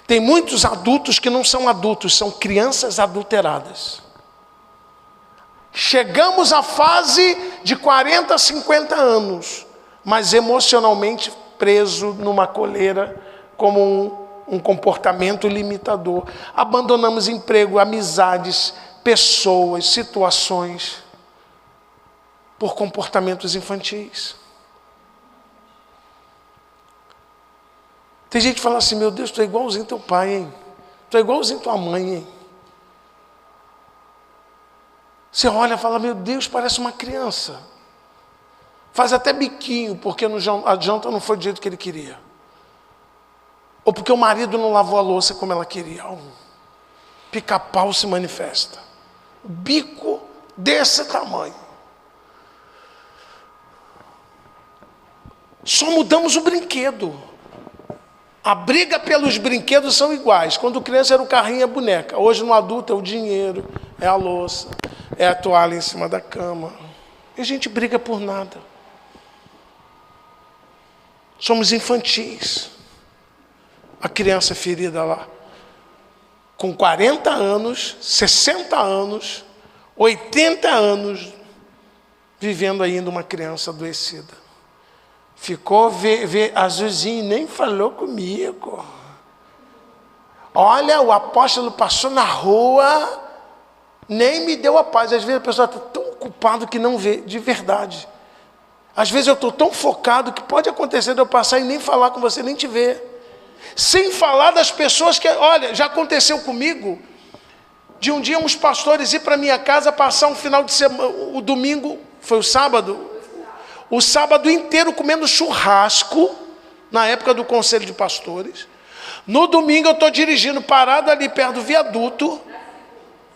Tem muitos adultos que não são adultos, são crianças adulteradas. Chegamos à fase de 40, 50 anos, mas emocionalmente preso numa coleira, como um comportamento limitador. Abandonamos emprego, amizades, pessoas, situações, por comportamentos infantis. Tem gente que fala assim: meu Deus, tu é igualzinho teu pai, hein? Tu é igualzinho tua mãe, hein? Você olha e fala: meu Deus, parece uma criança. Faz até biquinho, porque a janta não foi do jeito que ele queria. Ou porque o marido não lavou a louça como ela queria. Pica-pau se manifesta. Bico desse tamanho. Só mudamos o brinquedo. A briga pelos brinquedos são iguais. Quando criança era o carrinho e a boneca. Hoje no adulto é o dinheiro, é a louça, é a toalha em cima da cama. E a gente briga por nada. Somos infantis. a criança ferida lá. Com 40 anos, 60 anos, 80 anos, vivendo ainda uma criança adoecida. Ficou, Azulzinho nem falou comigo. Olha, o apóstolo passou na rua, nem me deu a paz. Às vezes a pessoa está tão ocupada que não vê, de verdade. Às vezes eu estou tão focado que pode acontecer de eu passar e nem falar com você, nem te ver. Sem falar das pessoas que, olha, já aconteceu comigo, de um dia uns pastores ir para minha casa, passar um final de semana, o domingo, foi o sábado inteiro comendo churrasco, na época do conselho de pastores. No domingo eu estou dirigindo, parado ali perto do viaduto,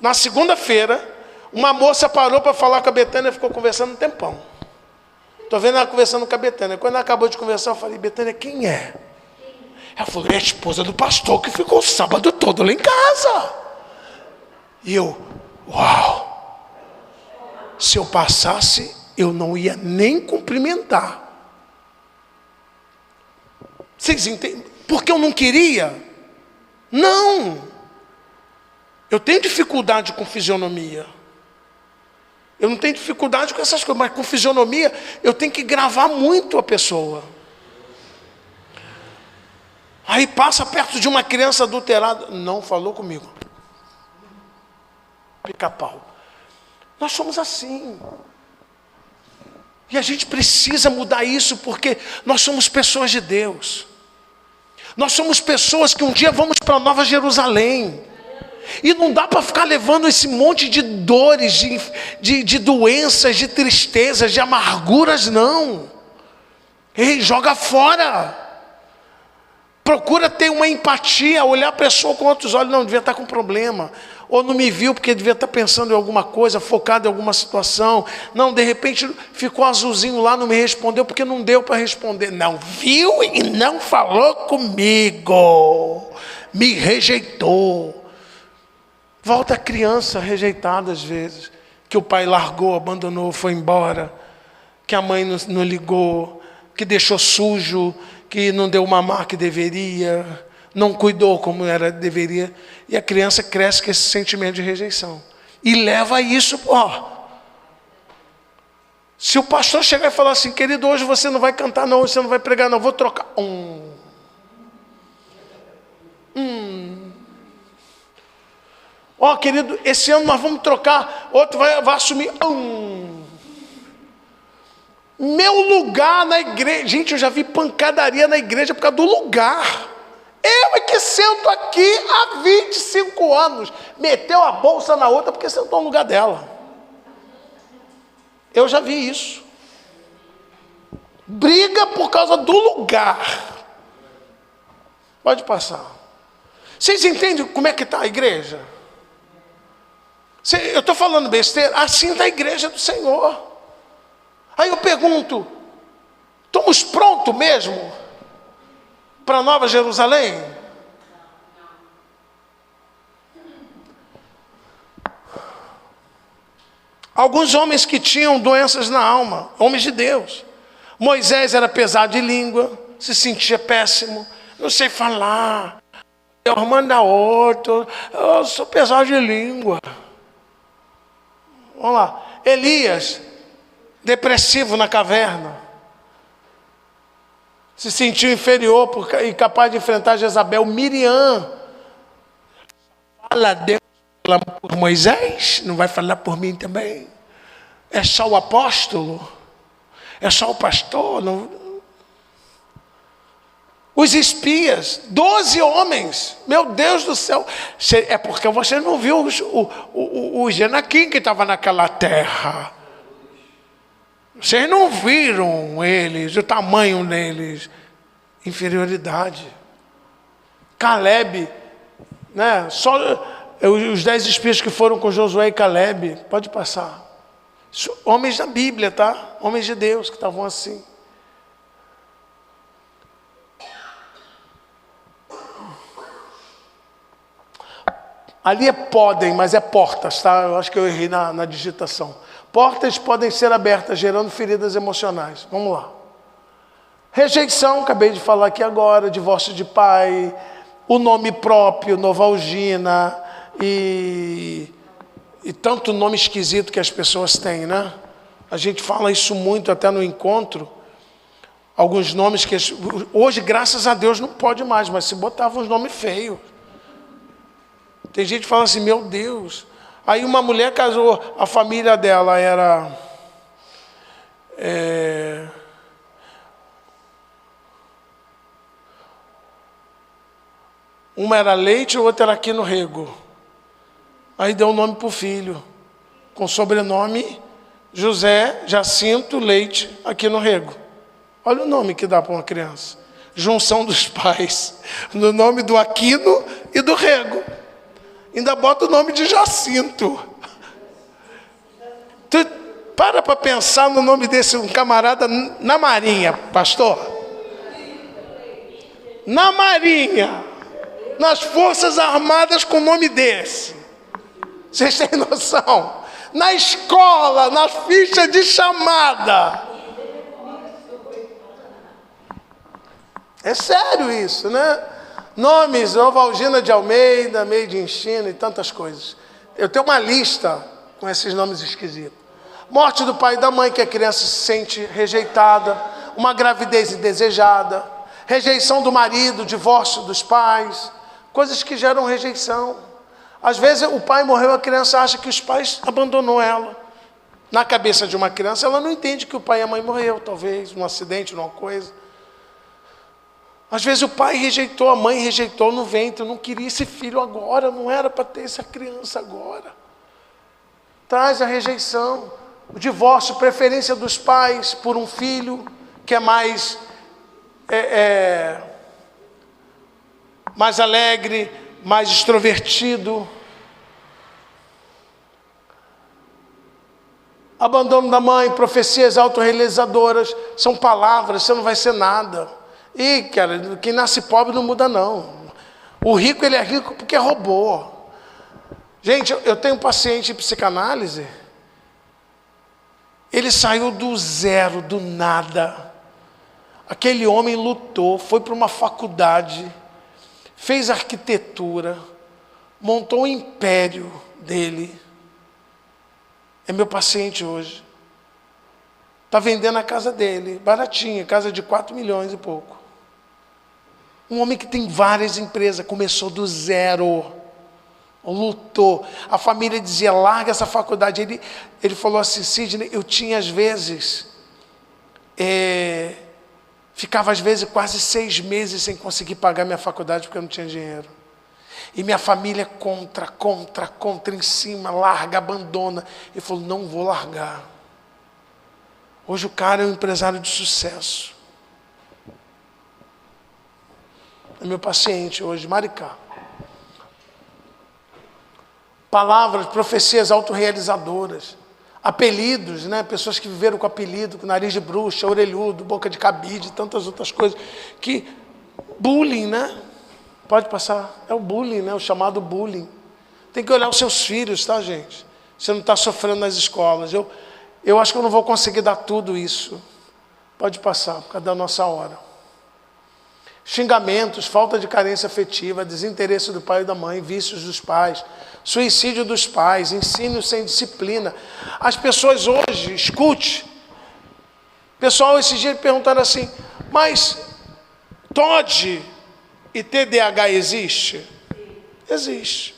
na segunda-feira, uma moça parou para falar com a Betânia, ficou conversando um tempão. Estou vendo ela conversando com a Betânia. Quando ela acabou de conversar, eu falei, Betânia, quem é? Ela falou, é a esposa do pastor que ficou o sábado todo lá em casa. E eu, uau! Se eu passasse, eu não ia nem cumprimentar. Vocês entendem? Porque eu não queria? Não! Eu tenho dificuldade com fisionomia. Eu não tenho dificuldade com essas coisas, mas com fisionomia eu tenho que gravar muito a pessoa. Aí passa perto de uma criança adulterada, não falou comigo. Pica-pau. Nós somos assim. E a gente precisa mudar isso, porque nós somos pessoas de Deus. Nós somos pessoas que um dia vamos para Nova Jerusalém. E não dá para ficar levando esse monte de dores, de doenças, de tristezas, de amarguras, não. Ei, joga fora. Procura ter uma empatia, olhar a pessoa com outros olhos. Não, devia estar com problema. Ou não me viu porque devia estar pensando em alguma coisa, focado em alguma situação. Não, de repente ficou azulzinho lá, não me respondeu porque não deu para responder. Não, viu e não falou comigo. Me rejeitou. Volta a criança rejeitada às vezes. Que o pai largou, abandonou, foi embora. Que a mãe não ligou. Que deixou sujo. Que não deu o mamar que deveria, não cuidou como deveria, e a criança cresce com esse sentimento de rejeição, e leva a isso, se o pastor chegar e falar assim, querido, hoje você não vai cantar não, hoje você não vai pregar não, vou trocar, querido, esse ano nós vamos trocar, outro vai assumir, meu lugar na igreja, gente, eu já vi pancadaria na igreja por causa do lugar. Eu é que sento aqui há 25 anos, meteu a bolsa na outra porque sentou no lugar dela. Eu já vi isso. Briga por causa do lugar. Pode passar. Vocês entendem como é que está a igreja? Eu estou falando besteira, assim está a igreja do Senhor. Aí eu pergunto, estamos prontos mesmo para Nova Jerusalém? Alguns homens que tinham doenças na alma, homens de Deus. Moisés era pesado de língua, se sentia péssimo, não sei falar. Deus manda outro, eu sou pesado de língua. Vamos lá, Elias, depressivo na caverna, se sentiu inferior e capaz de enfrentar Jezabel. Miriam, fala a Deus por Moisés, não vai falar por mim também? É só o apóstolo? É só o pastor? Não. Os espias, 12 homens, meu Deus do céu, é porque você não viu o Genaquim que estava naquela terra. Vocês não viram eles, o tamanho deles, inferioridade. Caleb, né? Só os 10 espias que foram com Josué e Caleb, pode passar. Homens da Bíblia, tá? Homens de Deus que estavam assim. Ali é podem, mas é portas, tá? Eu acho que eu errei na digitação. Portas podem ser abertas, gerando feridas emocionais. Vamos lá. Rejeição, acabei de falar aqui agora, divórcio de pai, o nome próprio, Novalgina, e tanto nome esquisito que as pessoas têm, né? A gente fala isso muito até no encontro. Alguns nomes que hoje, graças a Deus, não pode mais, mas se botavam uns nomes feios. Tem gente que fala assim, meu Deus. Aí uma mulher casou, a família dela era... Uma era Leite, a outra era aqui no Rego. Aí deu um nome para o filho, com sobrenome José Jacinto Leite, aqui no Rego. Olha o nome que dá para uma criança. Junção dos pais, no nome do Aquino e do Rego. Ainda bota o nome de Jacinto. Tu para pensar no nome desse um camarada na Marinha, pastor. Na Marinha. Nas Forças Armadas com nome desse. Vocês têm noção? Na escola, na ficha de chamada. É sério isso, né? Nomes, Novalgina de Almeida, Made in China e tantas coisas. Eu tenho uma lista com esses nomes esquisitos. Morte do pai e da mãe, que a criança se sente rejeitada. Uma gravidez indesejada. Rejeição do marido, divórcio dos pais. Coisas que geram rejeição. Às vezes o pai morreu, a criança acha que os pais abandonou ela. Na cabeça de uma criança, ela não entende que o pai e a mãe morreu, talvez, num acidente, numa coisa. Às vezes o pai rejeitou, a mãe rejeitou no ventre, não queria esse filho agora, não era para ter essa criança agora. Traz a rejeição, o divórcio, preferência dos pais por um filho que é mais alegre, mais extrovertido. Abandono da mãe, profecias autorrealizadoras, são palavras, você não vai ser nada. E, cara, quem nasce pobre não muda, não. O rico, ele é rico porque roubou. Gente, eu tenho um paciente em psicanálise, ele saiu do zero, do nada. Aquele homem lutou, foi para uma faculdade, fez arquitetura, montou o império dele. É meu paciente hoje. Está vendendo a casa dele, baratinha, casa de 4 milhões e pouco. Um homem que tem várias empresas, começou do zero, lutou. A família dizia, larga essa faculdade. Ele falou assim, Sidney, eu tinha às vezes, ficava às vezes quase 6 meses sem conseguir pagar minha faculdade porque eu não tinha dinheiro. E minha família contra em cima, larga, abandona. Ele falou, não vou largar. Hoje o cara é um empresário de sucesso. É meu paciente hoje, Maricá. Palavras, profecias autorrealizadoras. Apelidos, né? Pessoas que viveram com apelido, com nariz de bruxa, orelhudo, boca de cabide, tantas outras coisas. Bullying, né? Pode passar. É o bullying, né? O chamado bullying. Tem que olhar os seus filhos, tá, gente? Você não está sofrendo nas escolas. Eu acho que eu não vou conseguir dar tudo isso. Pode passar, por causa da nossa hora. Xingamentos, falta de carência afetiva, desinteresse do pai e da mãe, vícios dos pais, suicídio dos pais, ensino sem disciplina. As pessoas hoje, escute, pessoal, esses dias perguntaram assim, mas TOD e TDAH existe? Existe.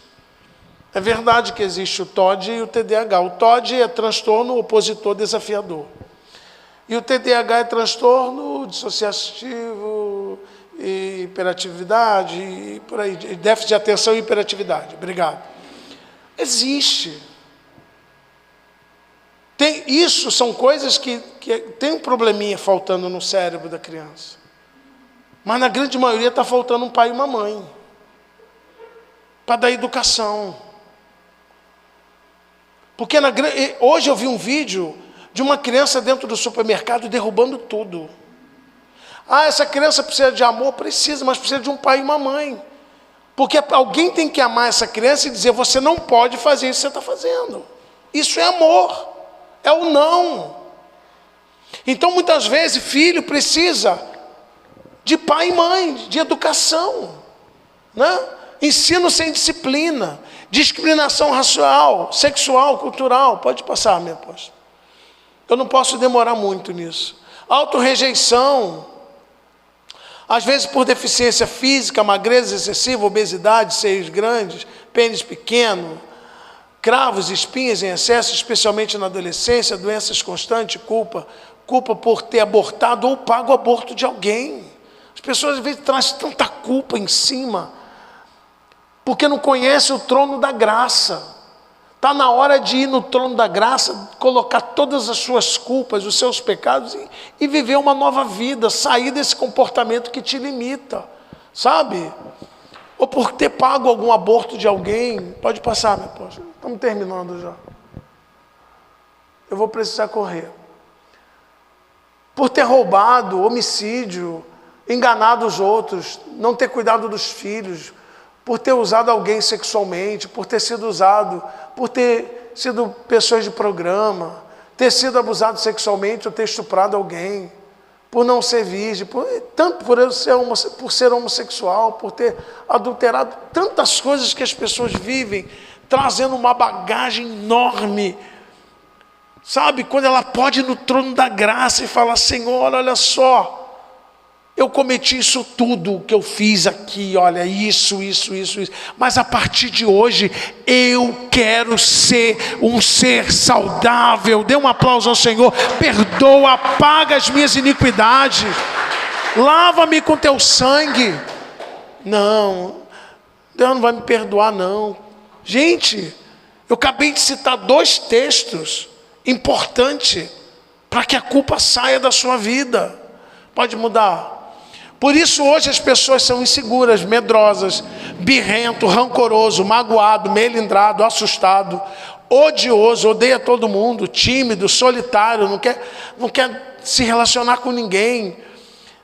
É verdade que existe o TOD e o TDAH. O TOD é transtorno opositor desafiador. E o TDAH é transtorno dissociativo, e hiperatividade, e por aí, déficit de atenção e hiperatividade. Obrigado. Existe. Isso são coisas que tem um probleminha faltando no cérebro da criança. Mas na grande maioria está faltando um pai e uma mãe. Para dar educação. Porque hoje eu vi um vídeo de uma criança dentro do supermercado derrubando tudo. Essa criança precisa de amor? Precisa, mas precisa de um pai e uma mãe. Porque alguém tem que amar essa criança e dizer, você não pode fazer isso que você está fazendo. Isso é amor, é o não. Então, muitas vezes, filho precisa de pai e mãe, de educação, né? Ensino sem disciplina, discriminação racial, sexual, cultural. Pode passar, minha apóstola. Eu não posso demorar muito nisso. Autorrejeição, às vezes por deficiência física, magreza excessiva, obesidade, seios grandes, pênis pequeno, cravos, espinhas em excesso, especialmente na adolescência, doenças constantes, culpa por ter abortado ou pago o aborto de alguém. As pessoas às vezes trazem tanta culpa em cima, porque não conhecem o trono da graça. Está na hora de ir no trono da graça, colocar todas as suas culpas, os seus pecados e viver uma nova vida, sair desse comportamento que te limita, sabe? Ou por ter pago algum aborto de alguém. Pode passar, minha apóstola. Estamos terminando já. Eu vou precisar correr. Por ter roubado, homicídio, enganado os outros, não ter cuidado dos filhos, por ter usado alguém sexualmente, por ter sido usado, por ter sido pessoas de programa, ter sido abusado sexualmente ou ter estuprado alguém, por não ser virgem, tanto por ser homossexual, por ter adulterado, tantas coisas que as pessoas vivem, trazendo uma bagagem enorme. Sabe, quando ela pode ir no trono da graça e falar: Senhor, olha só, eu cometi isso tudo que eu fiz aqui, olha, isso, mas a partir de hoje, eu quero ser um ser saudável. Dê um aplauso ao Senhor. Perdoa, apaga as minhas iniquidades, lava-me com teu sangue. Não, Deus não vai me perdoar não. Gente, eu acabei de citar 2 textos importantes para que a culpa saia da sua vida. Pode mudar. Por isso hoje as pessoas são inseguras, medrosas, birrento, rancoroso, magoado, melindrado, assustado, odioso, odeia todo mundo, tímido, solitário, não quer se relacionar com ninguém,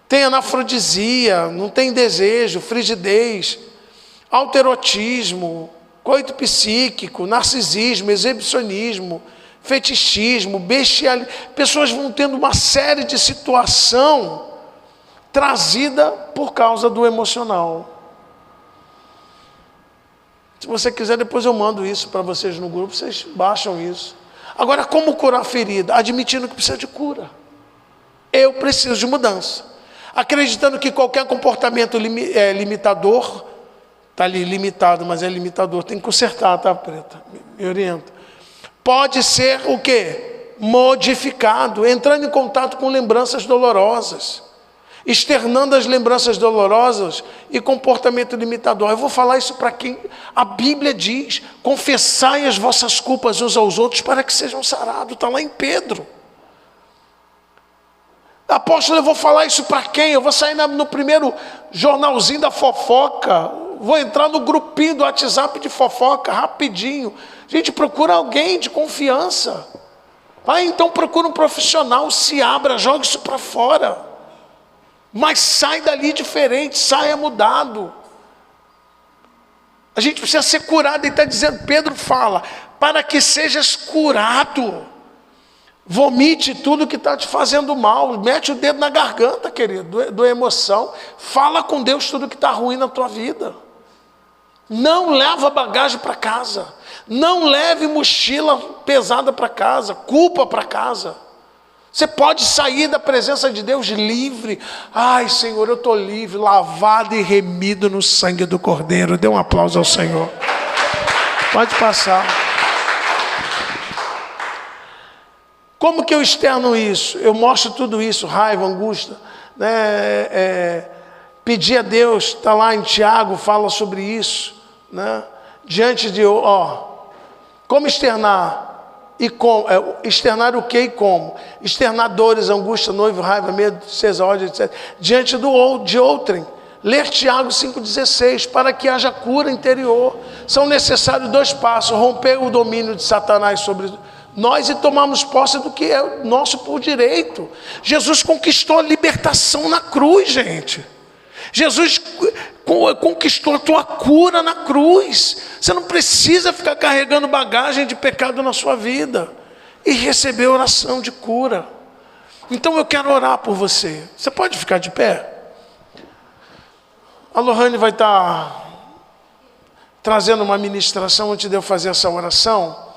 tem anafrodisia, não tem desejo, frigidez, alterotismo, coito psíquico, narcisismo, exibicionismo, fetichismo, bestialismo. Pessoas vão tendo uma série de situação trazida por causa do emocional. Se você quiser, depois eu mando isso para vocês no grupo, vocês baixam isso. Agora, como curar a ferida? Admitindo que precisa de cura. Eu preciso de mudança. Acreditando que qualquer comportamento limitador, está ali limitado, mas é limitador, tem que consertar, tá, Preta? Me orienta. Pode ser o quê? Modificado, entrando em contato com lembranças dolorosas, externando as lembranças dolorosas e comportamento limitador. Eu vou falar isso para quem a Bíblia diz: confessai as vossas culpas uns aos outros para que sejam sarados. Está lá em Pedro. Apóstolo, eu vou falar isso para quem? Eu vou sair no primeiro jornalzinho da fofoca, vou entrar no grupinho do WhatsApp de fofoca rapidinho. Gente, procura alguém de confiança. Vai, então procura um profissional, se abra, joga isso para fora. Mas sai dali diferente, saia mudado. A gente precisa ser curado. Ele está dizendo, Pedro fala, para que sejas curado. Vomite tudo que está te fazendo mal. Mete o dedo na garganta, querido, do emoção. Fala com Deus tudo que está ruim na tua vida. Não leva bagagem para casa. Não leve mochila pesada para casa, culpa para casa. Você pode sair da presença de Deus livre. Ai, Senhor, eu estou livre, lavado e remido no sangue do Cordeiro. Dê um aplauso ao Senhor. Pode passar. Como que eu externo isso? Eu mostro tudo isso, raiva, angústia, né? Pedir a Deus, está lá em Tiago, fala sobre isso, né? Diante de, como externar? Externar o que e como? Externar dores, angústia, noivo, raiva, medo, tristeza, ódio, etc. Diante de outrem. Ler Tiago 5,16, para que haja cura interior. São necessários 2 passos: romper o domínio de Satanás sobre nós e tomarmos posse do que é nosso por direito. Jesus conquistou a libertação na cruz, gente. Jesus conquistou a tua cura na cruz. Você não precisa ficar carregando bagagem de pecado na sua vida e receber oração de cura. Então eu quero orar por você. Você pode ficar de pé? A Lohane vai estar trazendo uma ministração antes de eu fazer essa oração.